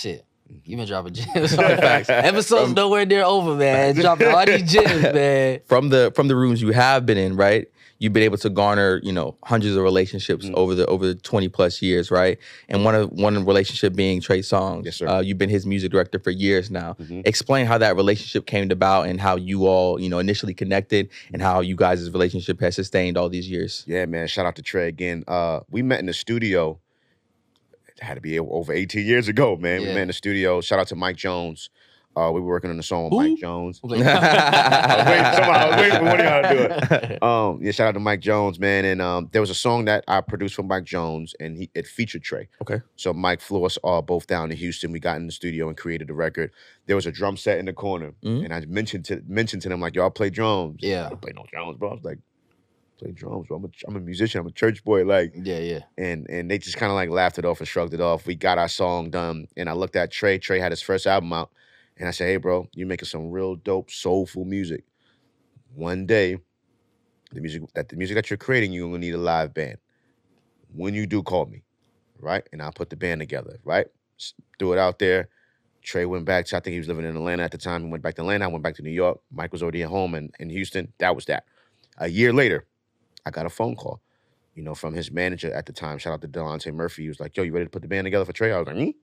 it. You been dropping gems. Episode's nowhere near over, man. Dropping all these gems, man. From the rooms you have been in, right? You've been able to garner, hundreds of relationships over the 20 plus years, right? And one relationship being Trey Songz. Yes, sir. You've been his music director for years now. Mm-hmm. Explain how that relationship came about and how you all, initially connected and how you guys' relationship has sustained all these years. Yeah, man. Shout out to Trey again. We met in the studio. It had to be over 18 years ago, man. Yeah. We met in the studio. Shout out to Mike Jones. We were working on a song with Mike Jones. I was like, I was waiting for one of y'all to do it. Shout out to Mike Jones, man. And there was a song that I produced for Mike Jones, and it featured Trey. Okay. So Mike flew us all both down to Houston. We got in the studio and created the record. There was a drum set in the corner, and I mentioned to them, like, y'all play drums. Yeah. I don't play no drums, bro. I was like, play drums, bro. I'm a musician. I'm a church boy. Like, yeah. and they just kind of like laughed it off and shrugged it off. We got our song done, and I looked at Trey. Trey had his first album out, and I said, "Hey, bro, you making some real dope, soulful music. One day, the music that you're creating, you're gonna need a live band. When you do, call me, right? And I'll put the band together, right? Do it out there." Trey went back to, I think he was living in Atlanta at the time. He went back to Atlanta. I went back to New York. Mike was already at home in Houston. That was that. A year later, I got a phone call, from his manager at the time. Shout out to Delonte Murphy. He was like, "Yo, you ready to put the band together for Trey?" I was like,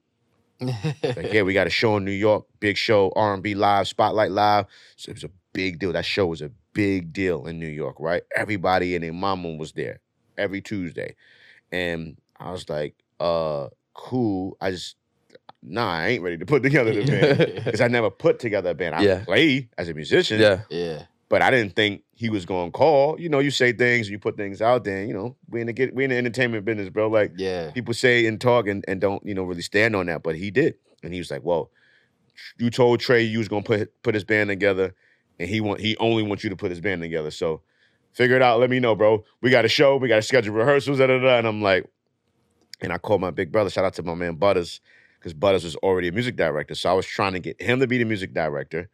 Like, yeah, we got a show in New York, big show, R&B live, Spotlight live. So it was a big deal. That show was a big deal in New York, right? Everybody and their mama was there every Tuesday. And I was like, cool. I ain't ready to put together the band. Because I never put together a band. I play as a musician. Yeah. But I didn't think he was going to call. You say things, you put things out there. We in the entertainment business, bro. Like, people say and talk and don't, really stand on that. But he did. And he was like, "Whoa, you told Trey you was going to put his band together, and he only wants you to put his band together. So figure it out. Let me know, bro. We got a show. We got to schedule rehearsals, da-da-da." And I'm like, and I called my big brother. Shout out to my man Butters, because Butters was already a music director. So I was trying to get him to be the music director,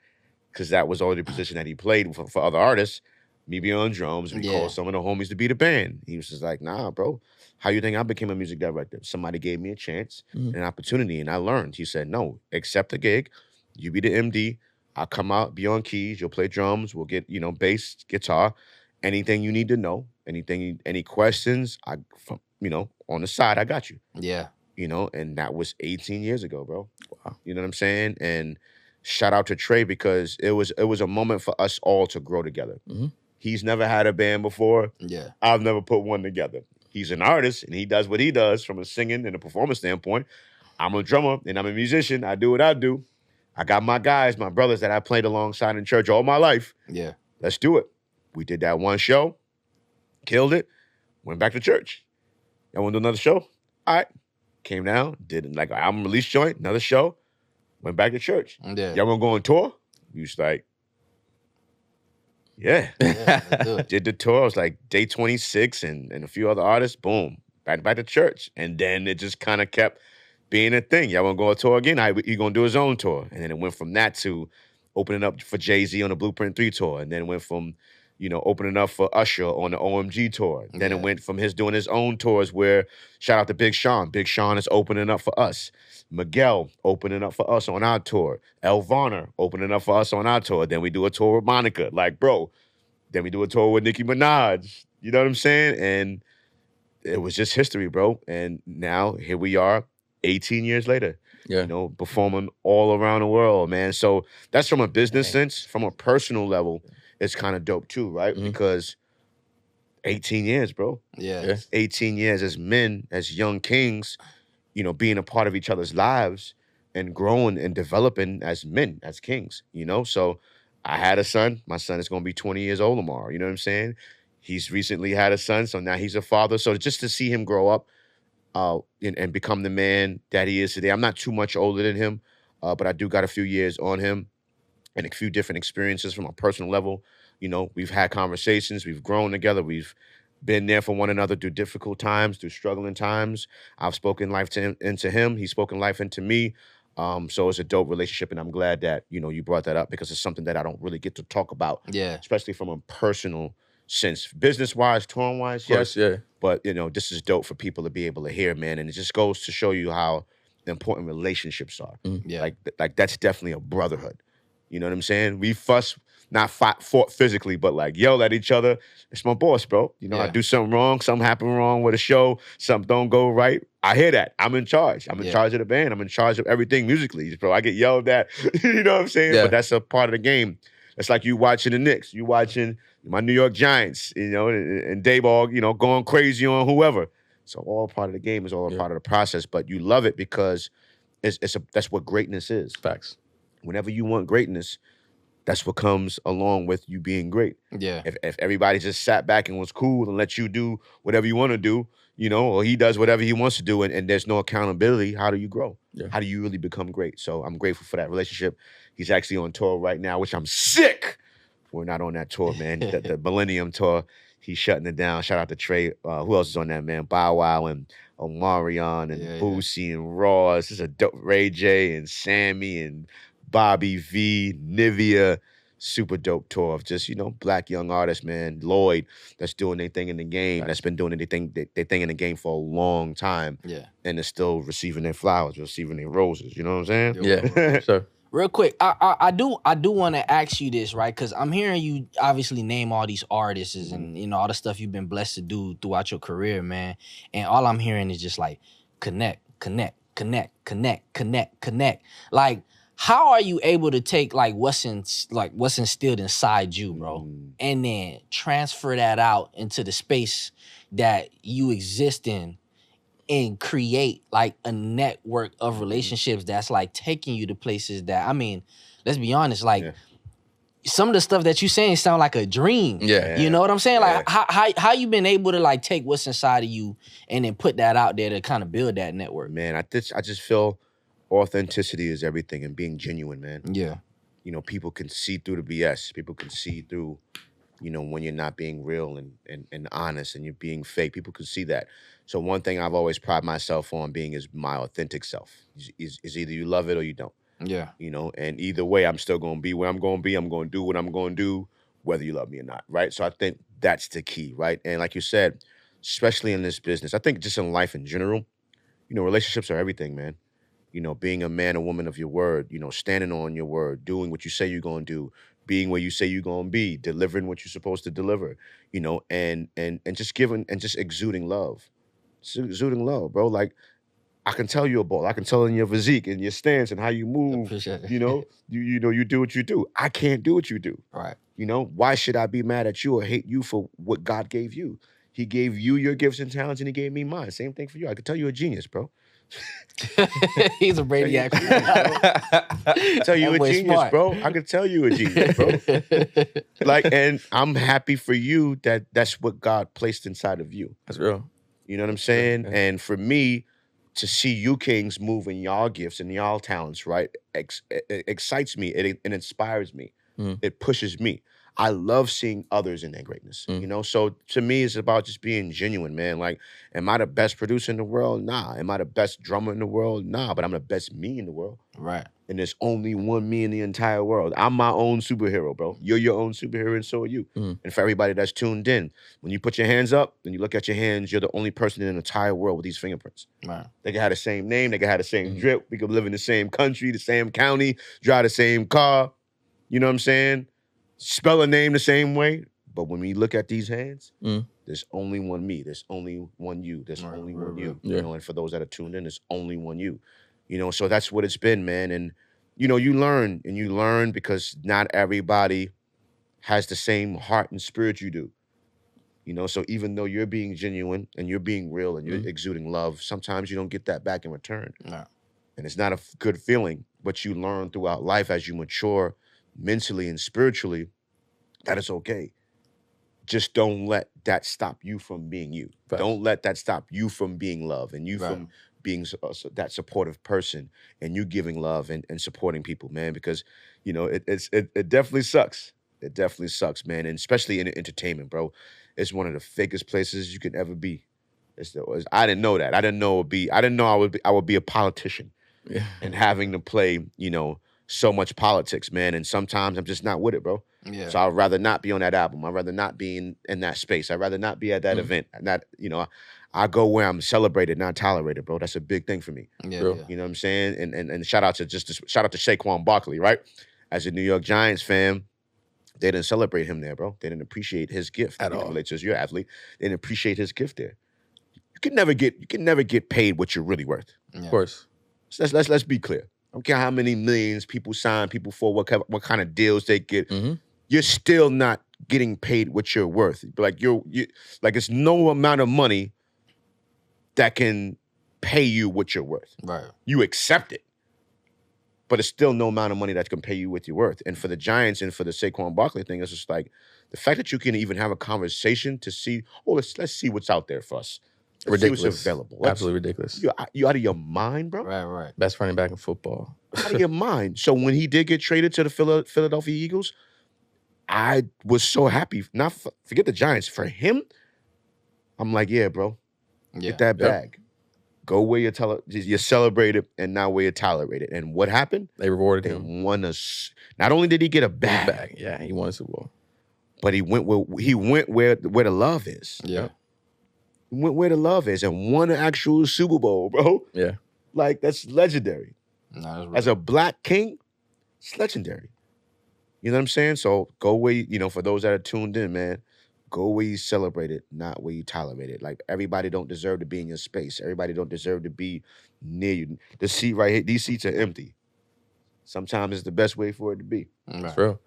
because that was already the position that he played for other artists. Me be on drums. We called some of the homies to be the band. He was just like, "Nah, bro. How you think I became a music director? Somebody gave me a chance, an opportunity, and I learned." He said, "No, accept the gig. You be the MD. I'll come out, be on keys. You'll play drums. We'll get, bass, guitar, anything you need to know, any questions, on the side, I got you." Yeah. And that was 18 years ago, bro. Wow. You know what I'm saying? And shout out to Trey, because it was a moment for us all to grow together. Mm-hmm. He's never had a band before. Yeah. I've never put one together. He's an artist, and he does what he does from a singing and a performance standpoint. I'm a drummer, and I'm a musician. I do what I do. I got my guys, my brothers that I played alongside in church all my life. Yeah. Let's do it. We did that one show, killed it, went back to church. Y'all want to do another show? All right. Came down, did like an album release joint, another show, went back to church. Yeah. Y'all want to go on tour? We was like, yeah. Let's do it. Did the tour. It was like day 26 and a few other artists. Boom. Back to church. And then it just kind of kept being a thing. Y'all want to go on tour again? He going to do his own tour. And then it went from that to opening up for Jay-Z on the Blueprint 3 tour. And then it went from, opening up for Usher on the OMG tour. Then it went from doing his own tours where, shout out to Big Sean. Big Sean is opening up for us. Miguel opening up for us on our tour. El Varner opening up for us on our tour. Then we do a tour with Monica. Like, bro. Then we do a tour with Nicki Minaj. You know what I'm saying? And it was just history, bro. And now here we are 18 years later. Yeah. Performing all around the world, man. So that's from a business sense. From a personal level, it's kind of dope too, right? Mm-hmm. Because 18 years, bro. Yeah. 18 years as men, as young kings, being a part of each other's lives and growing and developing as men, as kings, So I had a son. My son is going to be 20 years old tomorrow. You know what I'm saying? He's recently had a son, so now he's a father. So just to see him grow up and become the man that he is today. I'm not too much older than him, but I do got a few years on him and a few different experiences from a personal level. We've had conversations. We've grown together. We've been there for one another through difficult times, through struggling times. I've spoken life into him. He's spoken life into me. So it's a dope relationship, and I'm glad that, you brought that up because it's something that I don't really get to talk about, especially from a personal sense. Business-wise, touring-wise, yes. Yeah. But, this is dope for people to be able to hear, man, and it just goes to show you how important relationships are. Yeah. Like that's definitely a brotherhood. You know what I'm saying? We fuss, not fought physically, but like yell at each other. It's my boss, bro. I do something wrong, something happened wrong with a show, something don't go right. I hear that. I'm in charge. I'm in charge of the band. I'm in charge of everything musically, bro. I get yelled at. You know what I'm saying? Yeah. But that's a part of the game. It's like you watching the Knicks. You watching my New York Giants, and Dayball, going crazy on whoever. So all part of the game is all a part of the process. But you love it because that's what greatness is. Facts. Whenever you want greatness, that's what comes along with you being great. Yeah. If everybody just sat back and was cool and let you do whatever you want to do, or he does whatever he wants to do, and there's no accountability, how do you grow? Yeah. How do you really become great? So I'm grateful for that relationship. He's actually on tour right now, which I'm sick. We're not on that tour, man. the Millennium Tour, he's shutting it down. Shout out to Trey. Who else is on that, man? Bow Wow and Omarion and Boosie and Ross. This is a dope. Ray J and Sammy and Bobby V, Nivea. Super dope tour of just, black young artists, man. Lloyd, that's doing their thing in the game. That's been doing their thing in the game for a long time. Yeah. And is still receiving their flowers, receiving their roses. You know what I'm saying? Yeah. So Real quick, I do want to ask you this, right? Because I'm hearing you obviously name all these artists and all the stuff you've been blessed to do throughout your career, man. And all I'm hearing is just like connect. Like, how are you able to take like what's instilled inside you, bro, and then transfer that out into the space that you exist in and create like a network of relationships that's like taking you to places that, I mean, let's be honest, like some of the stuff that you saying sound like a dream. Yeah. You know what I'm saying? Like how you been able to like take what's inside of you and then put that out there to kind of build that network? Man, I just feel authenticity is everything and being genuine, man. Yeah. People can see through the BS. People can see through, when you're not being real and honest and you're being fake. People can see that. So one thing I've always prided myself on being is my authentic self. Is either you love it or you don't. Yeah. And either way, I'm still going to be where I'm going to be. I'm going to do what I'm going to do, whether you love me or not, right? So I think that's the key, right? And like you said, especially in this business, I think just in life in general, relationships are everything, man. Being a man or woman of your word, standing on your word, doing what you say you're going to do, being where you say you're going to be, delivering what you're supposed to deliver, and just giving and just exuding love. Exuding love, bro. Like, I can tell you're a ball. I can tell in your physique and your stance and how you move. Appreciate it. You do what you do. I can't do what you do. Right. Why should I be mad at you or hate you for what God gave you? He gave you your gifts and talents and he gave me mine. Same thing for you. I can tell you're a genius, bro. He's a brainiac. Tell you That a boy's genius, smart. bro. I can tell you a genius, bro. And I'm happy for you that that's what God placed inside of you. that's real. You know what I'm saying? Yeah. And for me to see you kings move in y'all gifts and y'all talents, right, it excites me. It inspires me. Mhm. It pushes me. I love seeing others in their greatness, you know? So to me, it's about just being genuine, man. Like, am I the best producer in the world? Nah. Am I the best drummer in the world? Nah, but I'm the best me in the world. Right. And there's only one me in the entire world. I'm my own superhero, bro. You're your own superhero, and so are you. And for everybody that's tuned in, when you put your hands up and you look at your hands, you're the only person in the entire world with these fingerprints. Right. They can have the same name. They can have the same drip. We could live in the same country, the same county, drive the same car. You know what I'm saying? Spell a name the same way. But when we look at these hands, there's only one me. There's only one you. There's only one you. You know, and for those that are tuned in, there's only one you. You know, so that's what it's been, man. And, you know, you learn because not everybody has the same heart and spirit you do. You know, so even though you're being genuine and you're being real and you're exuding love, sometimes you don't get that back in return. No. And it's not a good feeling, but you learn throughout life as you mature mentally and spiritually that it's okay. Just don't let that stop you from being you. Right. Don't let that stop you from being love and you from being that supportive person and you giving love and supporting people, man, because, you know, it definitely sucks. It definitely sucks, man. And especially in entertainment, bro. It's one of the fakest places you could ever be. I didn't know that. I didn't know I would be a politician and having to play, you know, so much politics, man. And sometimes I'm just not with it, bro. Yeah. So I'd rather not be on that album. I'd rather not be in that space. I'd rather not be at that event. Not, you know, I go where I'm celebrated, not tolerated, bro. That's a big thing for me. Yeah. You know what I'm saying? And shout out to Saquon Barkley, right? As a New York Giants fan, they didn't celebrate him there, bro. They didn't appreciate his gift At all. Relates to your athlete. They didn't appreciate his gift there. You can never get paid what you're really worth. Yeah. Of course. So let's be clear. I don't care how many millions people sign people for, what kind of deals they get. You're still not getting paid what you're worth. Like you like it's no amount of money that can pay you what you're worth. Right. You accept it, but it's still no amount of money that can pay you what you're worth. And for the Giants and for the Saquon Barkley thing, it's just like the fact that you can even have a conversation to see, let's see what's out there for us. Let's see Ridiculous. what's available. Absolutely ridiculous. You out of your mind, bro? Right. Best running back in football. Out of your mind. So when he did get traded to the Philadelphia Eagles, I was so happy. Forget the Giants. For him, I'm like, yeah, bro. Yeah. Get that bag. Go where you're celebrated and not where you're tolerated. And what happened? They rewarded They him. won not only did he get a bag, Yeah, he won a Super Bowl. but he went where the love is. Yeah. He went where the love is and won an actual Super Bowl, bro. Yeah. Like, that's legendary. No, that's real. As a black king, it's legendary. You know what I'm saying? So go where for those that are tuned in, man, go where you celebrate it, not where you tolerate it. Like, everybody don't deserve to be in your space. Everybody don't deserve to be near you. The seat right here, these seats are empty. Sometimes it's the best way for it to be. That's real.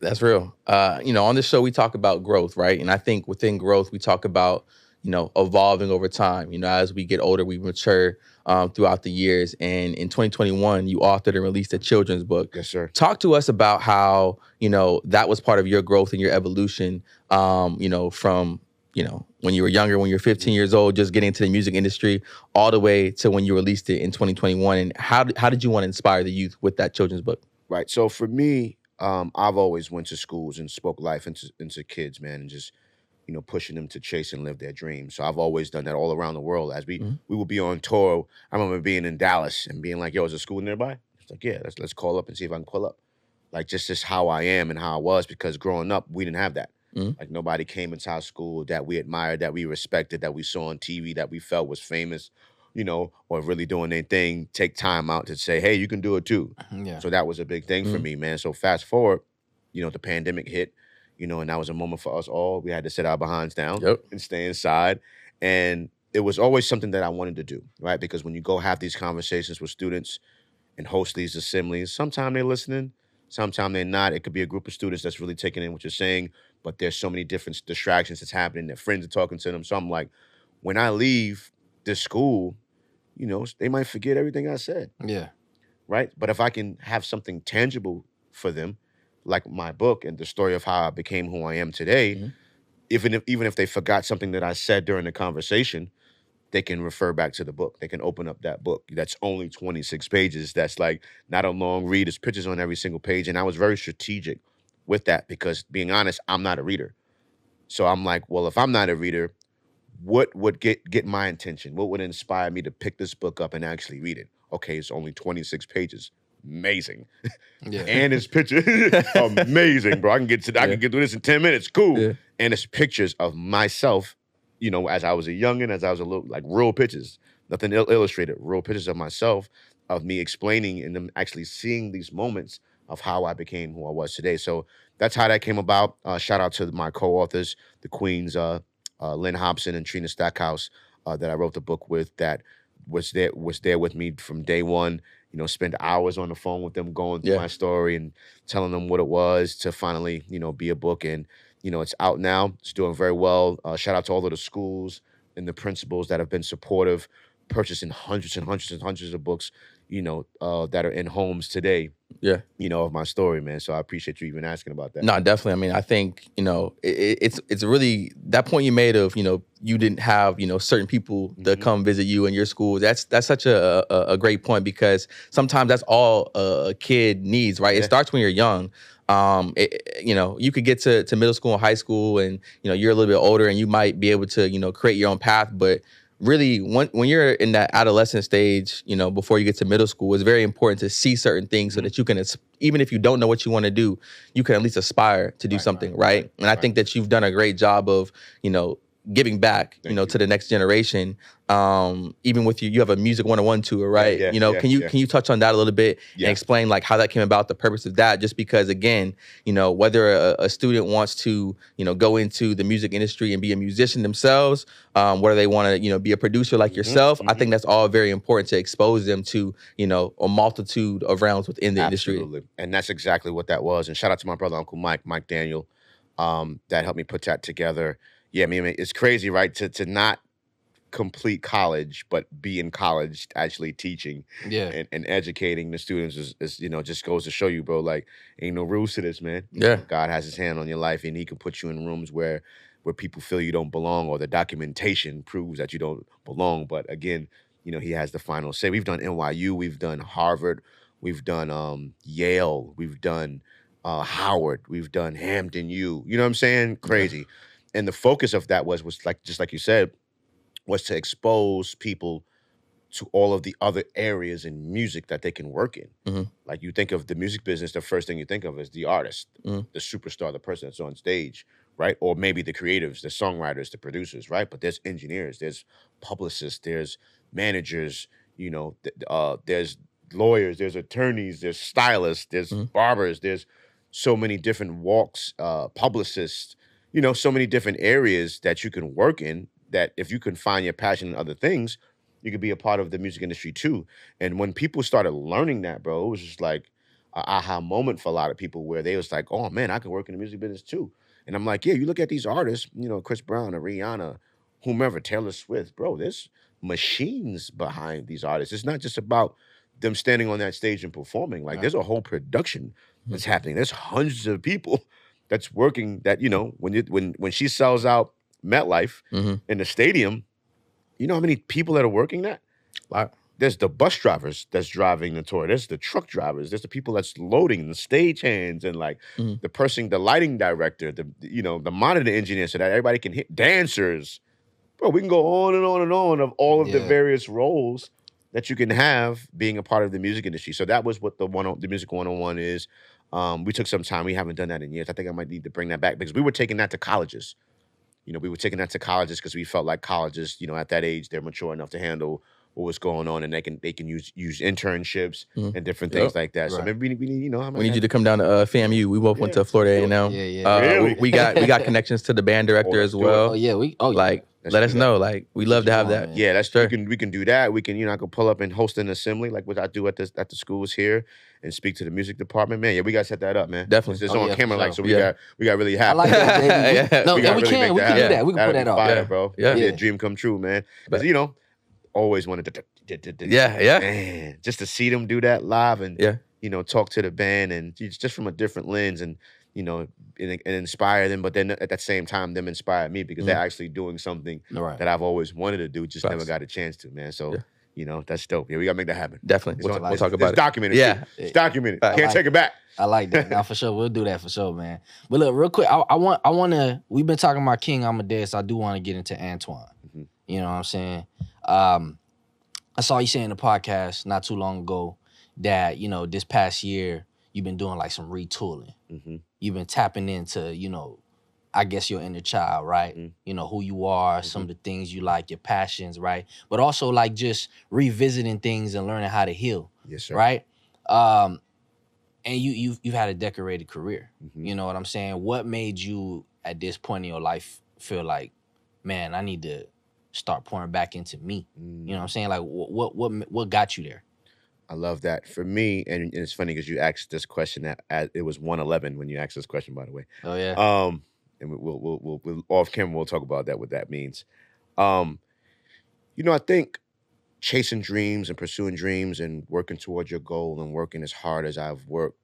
That's real. On this show, we talk about growth, right? And I think within growth, we talk about, evolving over time. As we get older, we mature throughout the years. And in 2021, you authored and released a children's book. Yes, sir. Talk to us about how, that was part of your growth and your evolution, from, when you were younger, when you're 15 years old, just getting into the music industry, all the way to when you released it in 2021. And how did you want to inspire the youth with that children's book? Right. So for me, I've always went to schools and spoke life into kids, man, and just, pushing them to chase and live their dreams. So I've always done that all around the world. As we would be on tour, I remember being in Dallas and being like, yo, is there a school nearby? It's like, yeah, let's call up and see if I can pull up. Like, just how I am and how I was, because growing up, we didn't have that. Like, nobody came into our school that we admired, that we respected, that we saw on TV, that we felt was famous, or really doing their thing, take time out to say, hey, you can do it too. Yeah. So that was a big thing for me, man. So fast forward, the pandemic hit, and that was a moment for us all. We had to sit our behinds down and stay inside. And it was always something that I wanted to do, right? Because when you go have these conversations with students and host these assemblies, sometimes they're listening, sometimes they're not. It could be a group of students that's really taking in what you're saying, but there's so many different distractions that's happening. Their friends are talking to them. So I'm like, when I leave this school, they might forget everything I said. Yeah. Right? But if I can have something tangible for them, like my book and the story of how I became who I am today, even if they forgot something that I said during the conversation, they can refer back to the book. They can open up that book. That's only 26 pages. That's like not a long read. There's pictures on every single page. And I was very strategic with that because being honest, I'm not a reader. So I'm like, well, if I'm not a reader, what would get my attention? What would inspire me to pick this book up and actually read it? Okay, it's only 26 pages. Amazing. Yeah. And it's pictures. Amazing, bro. I can get through this in 10 minutes. Cool. Yeah. And it's pictures of myself, as I was a youngin', as I was a little, like real pictures. Nothing illustrated, real pictures of myself, of me explaining and them actually seeing these moments of how I became who I was today. So that's how that came about. Shout out to my co-authors, the Queens, Lynn Hobson and Trina Stackhouse, that I wrote the book with, that was there with me from day one. Spend hours on the phone with them, going through my story and telling them what it was to finally, be a book. And, it's out now. It's doing very well. Shout out to all of the schools and the principals that have been supportive, purchasing hundreds and hundreds and hundreds of books, that are in homes today. Yeah. Of my story, man. So I appreciate you even asking about that. No, definitely. I mean, I think, it's really that point you made of, you didn't have, certain people that come visit you in your school. That's such a great point, because sometimes that's all a kid needs, right? It starts when you're young. You could get to middle school and high school and, you're a little bit older and you might be able to, create your own path. But really, when you're in that adolescent stage, before you get to middle school, it's very important to see certain things so that you can, even if you don't know what you want to do, you can at least aspire to do something, right? And I think that you've done a great job of, giving back, to the next generation. Even with you have a music 101 tour, right? Can you touch on that a little bit and explain like how that came about, the purpose of that? Just because, again, whether a student wants to, go into the music industry and be a musician themselves, whether they want to, be a producer like yourself, I think that's all very important to expose them to, a multitude of realms within the industry. And that's exactly what that was. And shout out to my brother, Uncle Mike Daniel, that helped me put that together. Yeah, I mean, it's crazy, right? To not complete college, but be in college actually teaching and educating the students is just goes to show you, bro, like, ain't no rules to this, man. God has his hand on your life, and he can put you in rooms where people feel you don't belong, or the documentation proves that you don't belong. But again, he has the final say. We've done NYU, we've done Harvard, we've done Yale, we've done Howard, we've done Hampton U. You know what I'm saying? Crazy. And the focus of that was like, just like you said, was to expose people to all of the other areas in music that they can work in. Like, you think of the music business, the first thing you think of is the artist, the superstar, the person that's on stage, right? Or maybe the creatives, the songwriters, the producers, right? But there's engineers, there's publicists, there's managers, there's lawyers, there's attorneys, there's stylists, there's barbers, there's so many different walks, publicists, so many different areas that you can work in, that if you can find your passion in other things, you could be a part of the music industry too. And when people started learning that, bro, it was just like an aha moment for a lot of people, where they was like, oh man, I can work in the music business too. And I'm like, yeah, you look at these artists, Chris Brown or Rihanna, whomever, Taylor Swift, bro, there's machines behind these artists. It's not just about them standing on that stage and performing. Like, there's a whole production that's happening. There's hundreds of people that's working, that, when she sells out MetLife in the stadium, you know how many people that are working that? Wow. There's the bus drivers that's driving the tour. There's the truck drivers. There's the people that's loading, the stage hands, and like the person, the lighting director, the monitor engineer, so that everybody can hit, dancers. Bro, we can go on and on and on of all of the various roles that you can have being a part of the music industry. So that was what the Music 101 is. We took some time. We haven't done that in years. I think I might need to bring that back, because we were taking that to colleges. We were taking that to colleges because we felt like colleges, at that age, they're mature enough to handle what was going on, and they can use internships and different things like that. So maybe we need, we need you to come down to FAMU. We both went to Florida A&M. Really? we got connections to the band director as well. Let us know. Like, we love to have that. Man. Yeah, that's true. We can do that. We can, I can pull up and host an assembly, like what I do at the schools here, and speak to the music department. Man, yeah, we gotta set that up, man. Definitely. It's on camera, like, so we got really happy. I like that, baby. No, we can do that. We can put that on. Fire, bro. Yeah. Be a dream come true, man. Because always wanted to. Man, just to see them do that live and talk to the band, and just from a different lens, and and inspire them, but then at that same time, them inspire me, because they're actually doing something that I've always wanted to do, just never got a chance to, man. So, You know, that's dope. Yeah, we gotta make that happen. Definitely. It's We'll talk about it's it. documented. Yeah. too. It's documented. I Can't like take it back. I like that. Now for sure, we'll do that for sure, man. But look, real quick, I want to. We've been talking about King Amadeus. I do want to get into Antoine. Mhm. You know what I'm saying? I saw you say in the podcast not too long ago that this past year you've been doing like some retooling. Mm-hmm. You've been tapping into I guess your inner child, right? Mm-hmm. Who you are, some of the things you like, your passions, right? But also like just revisiting things and learning how to heal, Yes, sir. right? And you've had a decorated career. Mhm. You know what I'm saying? What made you at this point in your life feel like, man, I need to start pouring back into me? You know what I'm saying? Like what got you there? I love that. For me, and it's funny because you asked this question at it was 1:11 when you asked this question, by the way. Oh yeah. And we'll off camera we'll talk about that, what that means. I think chasing dreams and pursuing dreams and working towards your goal and working as hard as I've worked,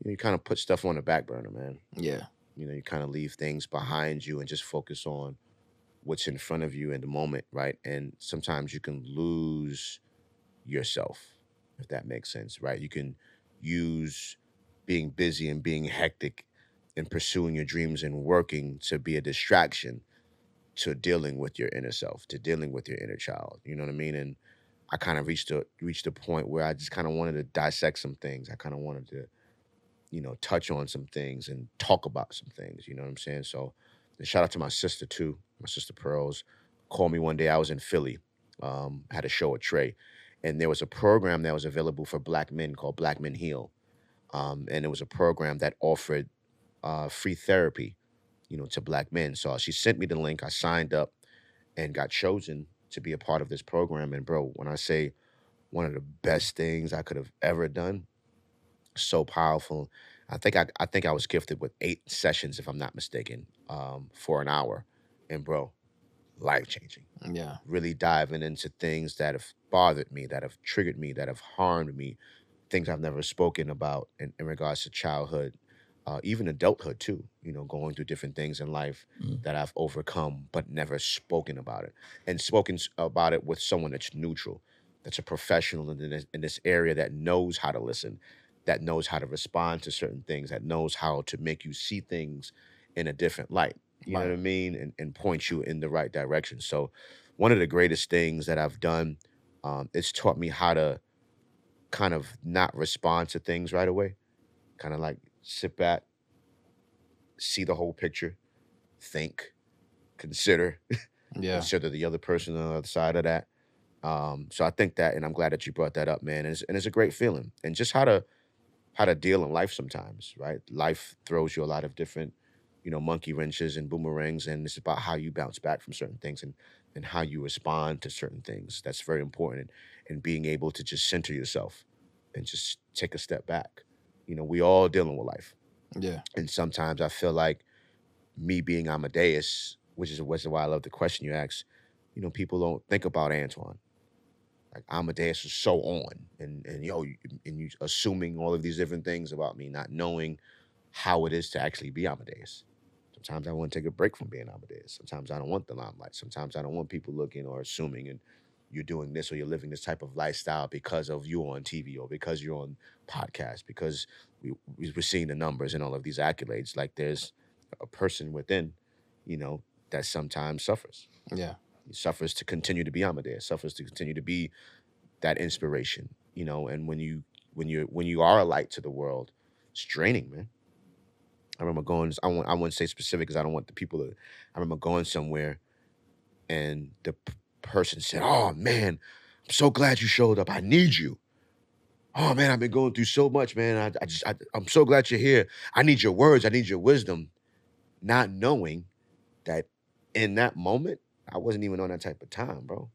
you kind of put stuff on the back burner, man. Yeah. You kind of leave things behind you and just focus on what's in front of you in the moment, right? And sometimes you can lose yourself, if that makes sense, right? You can use being busy and being hectic and pursuing your dreams and working to be a distraction to dealing with your inner self, to dealing with your inner child. You know what I mean? And I kind of reached a point where I just kind of wanted to dissect some things. I kind of wanted to, touch on some things and talk about some things. You know what I'm saying? So, and shout out to my sister too. My sister Pearls called me one day. I was in Philly, had a show at Trey, and there was a program that was available for Black men called Black Men Heal, and it was a program that offered free therapy, to Black men. So she sent me the link. I signed up and got chosen to be a part of this program. And bro, when I say one of the best things I could have ever done, so powerful. I think I was gifted with 8 sessions, if I'm not mistaken, for an hour. And bro, life changing. Yeah. Really diving into things that have bothered me, that have triggered me, that have harmed me, things I've never spoken about in regards to childhood, even adulthood too, going through different things in life that I've overcome, but never spoken about it. And spoken about it with someone that's neutral, that's a professional in this area, that knows how to listen, that knows how to respond to certain things, that knows how to make you see things in a different light. You know what I mean? And point you in the right direction. So one of the greatest things that I've done, it's taught me how to kind of not respond to things right away. Kind of like sit back, see the whole picture, think, consider, Yeah. consider the other person on the other side of that. So I think that, and I'm glad that you brought that up, man. And it's a great feeling. And just how to deal in life sometimes, right? Life throws you a lot of different, monkey wrenches and boomerangs, and it's about how you bounce back from certain things and how you respond to certain things. That's very important. And being able to just center yourself and just take a step back. We all dealing with life. Yeah. And sometimes I feel like me being Amadeus, which is why I love the question you asked, people don't think about Antoine. Like Amadeus is so on and you assuming all of these different things about me, not knowing how it is to actually be Amadeus. Sometimes I want to take a break from being Amadeus. Sometimes I don't want the limelight. Sometimes I don't want people looking or assuming and you're doing this or you're living this type of lifestyle because of you on TV or because you're on podcasts, because we're seeing the numbers and all of these accolades. Like there's a person within, that sometimes suffers. Yeah. He suffers to continue to be Amadeus, suffers to continue to be that inspiration, and when you are a light to the world, it's draining, man. I remember going, I wouldn't say specific because I don't want the people to, I remember going somewhere and the person said, "Oh man, I'm so glad you showed up. I need you. Oh man, I've been going through so much, man. I'm so glad you're here. I need your words. I need your wisdom." Not knowing that in that moment, I wasn't even on that type of time, bro.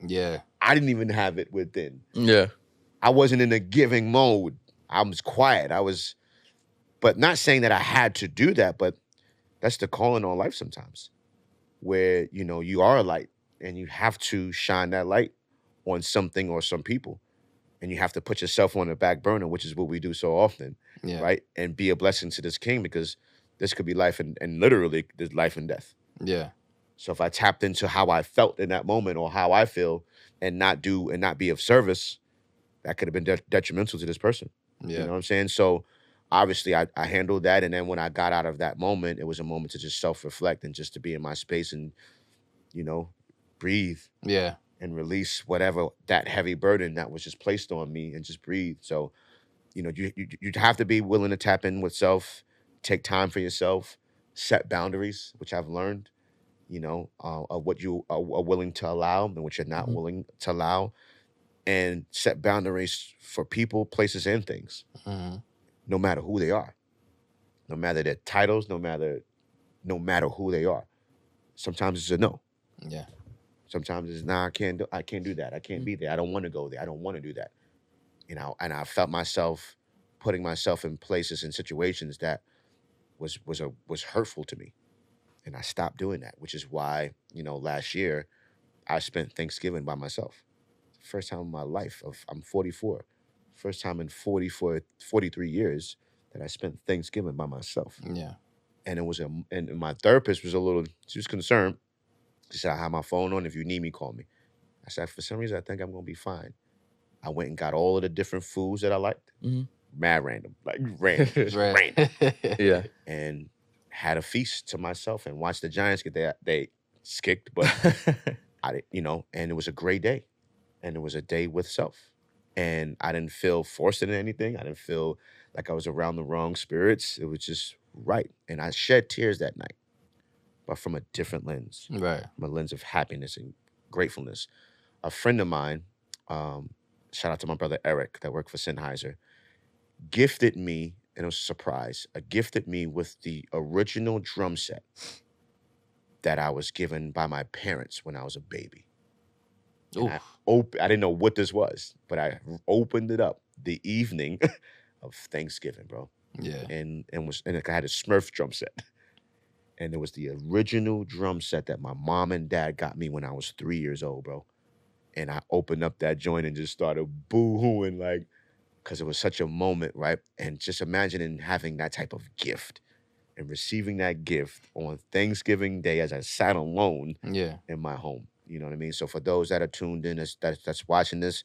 Yeah. I didn't even have it within. Yeah. I wasn't in a giving mode. I was quiet. But not saying that I had to do that, but that's the calling on life sometimes, where, you are a light and you have to shine that light on something or some people. And you have to put yourself on the back burner, which is what we do so often, Yeah. right? And be a blessing to this king because this could be life and literally there's life and death. Yeah. So if I tapped into how I felt in that moment or how I feel and not be of service, that could have been detrimental to this person. You know what I'm saying? So obviously I handled that. And then when I got out of that moment, it was a moment to just self-reflect and just to be in my space and, breathe Yeah. and release whatever that heavy burden that was just placed on me and just breathe. So, you have to be willing to tap in with self, take time for yourself, set boundaries, which I've learned, of what you are willing to allow and what you're not Mhm. willing to allow, and set boundaries for people, places, and things, Mhm. no matter who they are, no matter their titles, no matter who they are. Sometimes it's a no. Yeah. Sometimes it's nah, I can't do that. I can't be there. I don't want to go there. I don't want to do that. And I felt myself putting myself in places and situations that was hurtful to me. And I stopped doing that, which is why, last year I spent Thanksgiving by myself. First time in my life I'm 44. First time in 43 years that I spent Thanksgiving by myself. Yeah. And and my therapist was she was concerned. She said, I have my phone on. If you need me, call me. I said, for some reason, I think I'm going to be fine. I went and got all of the different foods that I liked. Mhm. Mad random, like random, just Right. random. Yeah. And had a feast to myself and watched the Giants get they kicked, but I didn't, and it was a great day. And it was a day with self. And I didn't feel forced into anything. I didn't feel like I was around the wrong spirits. It was just right. And I shed tears that night, but from a different lens, Right. from a lens of happiness and gratefulness. A friend of mine, shout out to my brother Eric that worked for Sennheiser, gifted me, and it was a surprise, gifted me with the original drum set that I was given by my parents when I was a baby. And I didn't know what this was, but I opened it up the evening of Thanksgiving, bro. Yeah. And I had a Smurf drum set. And it was the original drum set that my mom and dad got me when I was 3 years old, bro. And I opened up that joint and just started boo-hooing, like, because it was such a moment, right? And just imagining having that type of gift and receiving that gift on Thanksgiving Day as I sat alone Yeah. in my home. You know what I mean? So for those that are tuned in, that's watching this,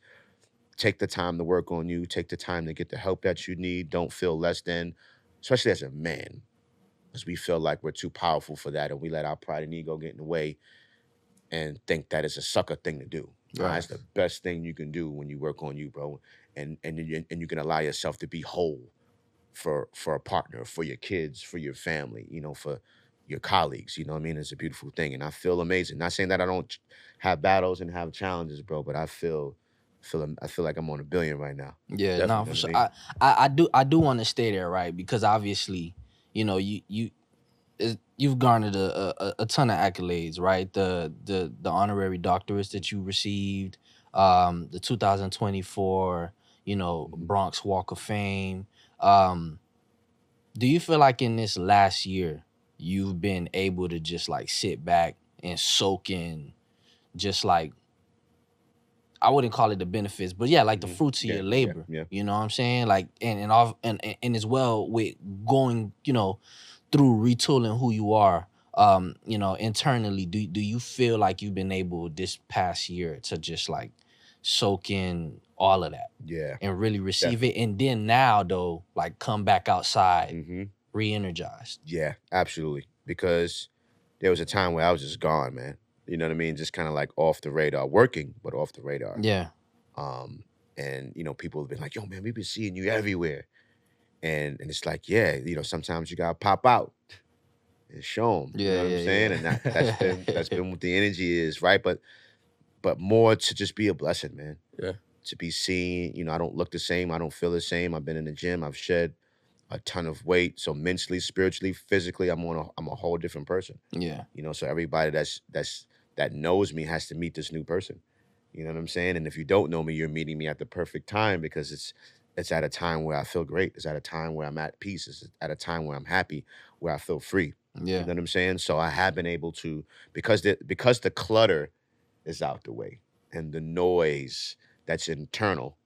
take the time to work on you. Take the time to get the help that you need. Don't feel less than, especially as a man, because we feel like we're too powerful for that, and we let our pride and ego get in the way and think that it's a sucker thing to do. Right. That's the best thing you can do when you work on you, bro. And you can allow yourself to be whole for a partner, for your kids, for your family, for your colleagues. You know what I mean? It's a beautiful thing, and I feel amazing. Not saying that I don't have battles and have challenges, bro, but I feel like I'm on $1 billion right now. Yeah, Definitely, no, you know for what sure. I mean? I do want to stay there, right? Because obviously, you've garnered a ton of accolades, right? The honorary doctorates that you received, the 2024, Bronx Walk of Fame. Do you feel like in this last year you've been able to just like sit back and soak in just like, I wouldn't call it the benefits, but yeah, like the fruits of your labor. Yeah. You know what I'm saying? Like and as well with going, through retooling who you are, internally. Do you feel like you've been able this past year to just like soak in all of that? Yeah. And really receive it. And then now though, like come back outside, Mm-hmm. re-energized. Yeah, absolutely. Because there was a time where I was just gone, man. You know what I mean? Just kind of like off the radar, working, but off the radar. Yeah. And people have been like, yo, man, we've been seeing you everywhere. And it's like, yeah, sometimes you gotta pop out and show them. You know what I'm saying? And that's been what the energy is, right? But more to just be a blessing, man. Yeah. To be seen, I don't look the same. I don't feel the same. I've been in the gym. I've shed a ton of weight. So mentally, spiritually, physically, I'm a whole different person. Yeah. So everybody that knows me has to meet this new person. You know what I'm saying? And if you don't know me, you're meeting me at the perfect time, because it's at a time where I feel great. It's at a time where I'm at peace. It's at a time where I'm happy, where I feel free. Yeah. You know what I'm saying? So I have been able to, because the clutter is out the way and the noise that's internal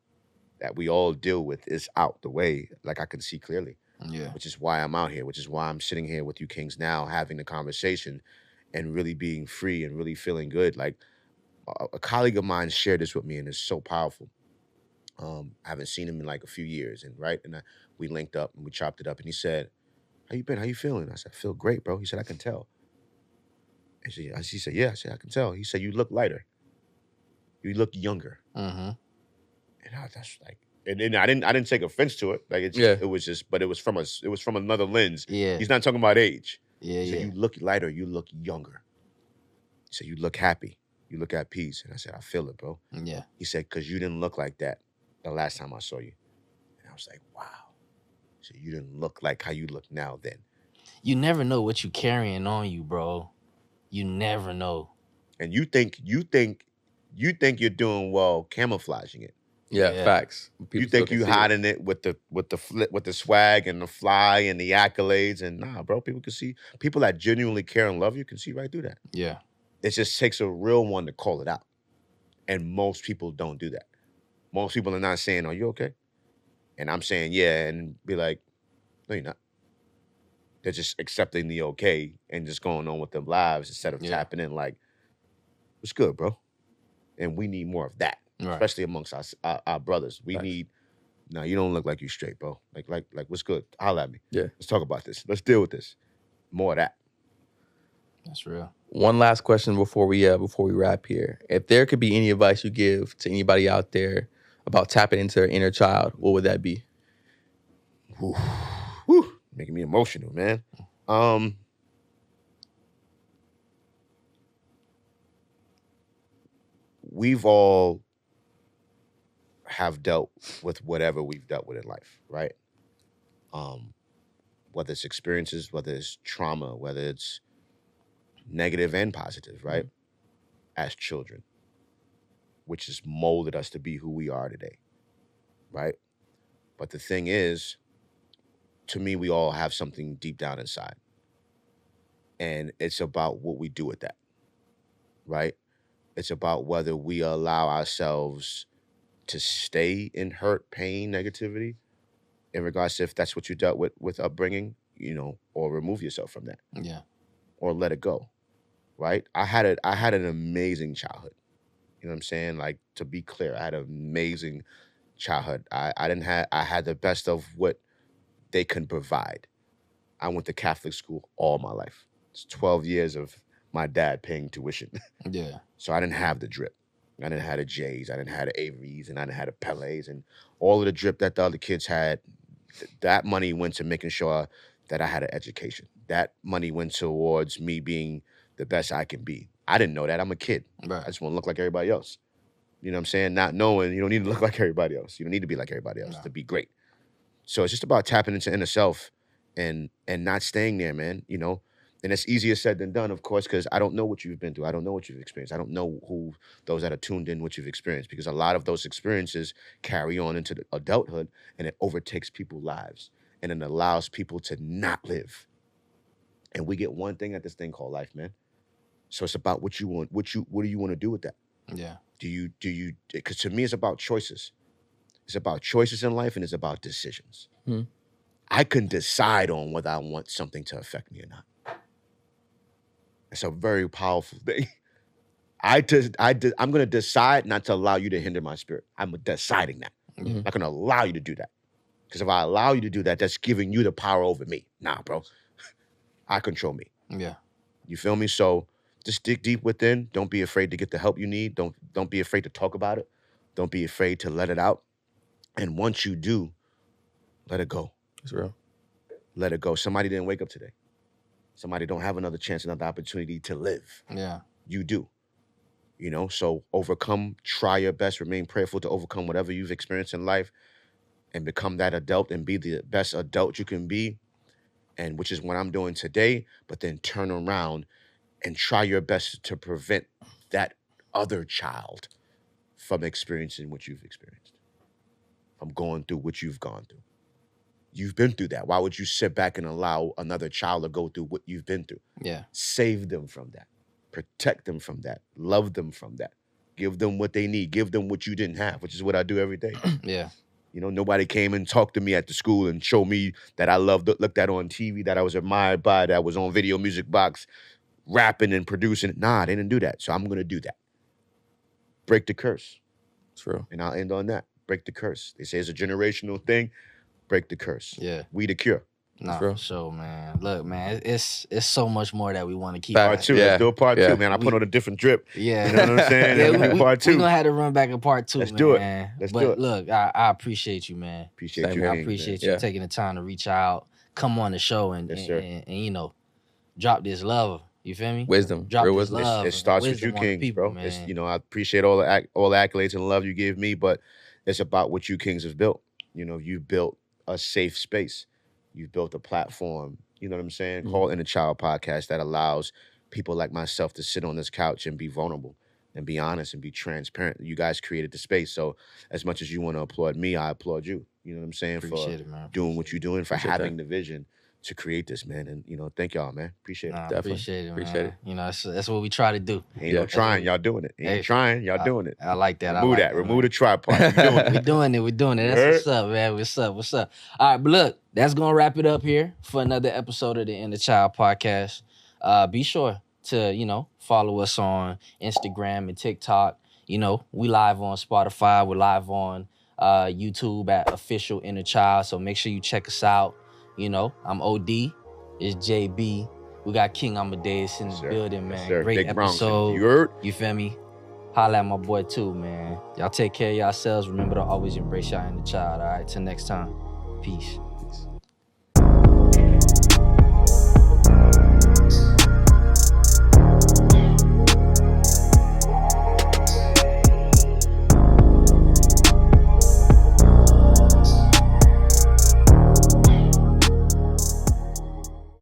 that we all deal with is out the way. Like I can see clearly. Yeah. Which is why I'm out here, which is why I'm sitting here with you kings now having the conversation and really being free and really feeling good. Like a colleague of mine shared this with me, and it's so powerful. I haven't seen him in like a few years, and we linked up and we chopped it up, and he said, "How you been? How you feeling?" I said, "I feel great, bro." He said, "I can tell." And he said, "Yeah." I said, "I can tell." He said, "You look lighter. You look younger." Mm-hmm. And I was just like, and then I didn't take offense to it. Like it was just, but it was from another lens. Yeah. He's not talking about age. Yeah, He said, "You look lighter. You look younger." He said, "You look happy. You look at peace." And I said, "I feel it, bro." Yeah. He said, "Because you didn't look like that the last time I saw you." And I was like, wow. So you didn't look like how you look now then. You never know what you carrying on you, bro. You never know. And you think you're doing well camouflaging it. Yeah, facts. You think you hiding it with the swag and the fly and the accolades, and nah, bro, people can see. People that genuinely care and love you can see right through that. Yeah. It just takes a real one to call it out. And most people don't do that. Most people are not saying, "Are you okay?" And I'm saying, "Yeah," and be like, "No, you're not." They're just accepting the okay and just going on with their lives instead of tapping in like, "What's good, bro?" And we need more of that, especially amongst our brothers. We need, no, you don't look like you straight, bro. Like, what's good? Holla at me. Yeah. Let's talk about this. Let's deal with this. More of that. That's real. One last question before we wrap here. If there could be any advice you give to anybody out there about tapping into their inner child, what would that be? Whew. Making me emotional, man. We've all have dealt with whatever we've dealt with in life, right? Whether it's experiences, whether it's trauma, whether it's negative and positive, right? As children, which has molded us to be who we are today, right? But the thing is, to me, we all have something deep down inside. And it's about what we do with that, right? It's about whether we allow ourselves to stay in hurt, pain, negativity, in regards to if that's what you dealt with upbringing, or remove yourself from that. Yeah. Or let it go, right? I had an amazing childhood. You know what I'm saying? Like, to be clear, I had an amazing childhood. I had the best of what they can provide. I went to Catholic school all my life. It's 12 years of my dad paying tuition. Yeah. So I didn't have the drip. I didn't have the J's. I didn't have the Aries, and I didn't have the Pelés, and all of the drip that the other kids had. That money went to making sure that I had an education. That money went towards me being the best I can be. I didn't know that. I'm a kid. Right. I just want to look like everybody else. You know what I'm saying? Not knowing you don't need to look like everybody else. You don't need to be like everybody else to be great. So it's just about tapping into inner self and not staying there, man. And it's easier said than done, of course, because I don't know what you've been through. I don't know what you've experienced. I don't know who those that are tuned in, what you've experienced, because a lot of those experiences carry on into the adulthood, and it overtakes people's lives, and it allows people to not live. And we get one thing at this thing called life, man. So it's about what you want. What do you want to do with that? Yeah. Do you? Because to me, it's about choices. It's about choices in life, and it's about decisions. I can decide on whether I want something to affect me or not. It's a very powerful thing. I'm going to decide not to allow you to hinder my spirit. I'm deciding that. I'm not going to allow you to do that. Because if I allow you to do that, that's giving you the power over me. Nah, bro. I control me. Yeah. You feel me? So just dig deep within. Don't be afraid to get the help you need. Don't be afraid to talk about it. Don't be afraid to let it out. And once you do, let it go. It's real. Let it go. Somebody didn't wake up today. Somebody don't have another chance, another opportunity to live. Yeah. You do. So overcome, try your best, remain prayerful to overcome whatever you've experienced in life and become that adult and be the best adult you can be. And which is what I'm doing today, but then turn around and try your best to prevent that other child from experiencing what you've experienced, from going through what you've gone through. You've been through that. Why would you sit back and allow another child to go through what you've been through? Yeah. Save them from that. Protect them from that. Love them from that. Give them what they need. Give them what you didn't have, which is what I do every day. Yeah. Nobody came and talked to me at the school and showed me that I looked at on TV, that I was admired by, that was on Video Music Box. rapping and producing. Nah, they didn't do that. So I'm gonna do that. Break the curse. True. And I'll end on that. Break the curse. They say it's a generational thing. Break the curse. Yeah. We the cure. Nah, real. for sure, man. Look, man, it's so much more that we want to keep. Part 2. Yeah. Let's do a part 2, Yeah. man. I put on a different drip. Yeah. You know what I'm saying? Yeah, And we do part 2. We're gonna have to run back in part 2. Let's man. do it. Let's but do it. Look, I appreciate you, man. Appreciate Same you. here. I King, appreciate man. you Yeah. taking the time to reach out, come on the show, and, Yes, and, sir. and you know, drop this love. You feel me? Wisdom. Drop Real this wisdom. love. It starts and with you, wisdom on the Kings, people, bro. man. It's, you know, I appreciate all the accolades and love you give me, but it's about what you Kings have built. You know, you built a safe space. You've built a platform, you know what I'm saying, called InnerChild Podcast that allows people like myself to sit on this couch and be vulnerable and be honest and be transparent. You guys created the space. So as much as you want to applaud me, I applaud you. You know what I'm saying? Appreciate For it, man. doing what you're doing, for Appreciate having that. the vision to create this, man. And, you know, thank y'all, man. Appreciate it. Nah, Definitely. appreciate it, man. Appreciate it. You know, that's what we try to do. Ain't Yeah. no trying, y'all doing it. Ain't Hey, trying, y'all doing it. I like that. Remove that. Remove the tripod. You doing it. We're doing it. We're doing it. That's Heard? what's up, man. What's up? All right, but look, that's gonna wrap it up here for another episode of the InnerChild Podcast. Be sure to, you know, follow us on Instagram and TikTok. You know, we live on Spotify. We're live on YouTube at Official InnerChild. So make sure you check us out. You know, I'm OD. It's JB. We got King Amadeus in the Yes, sir. building, Yes, man. sir. Great Big Bronx. episode. You heard? You feel me? Holla at my boy too, man. Y'all take care of yourselves. Remember to always embrace y'all inner child, all right? Till next time. Peace.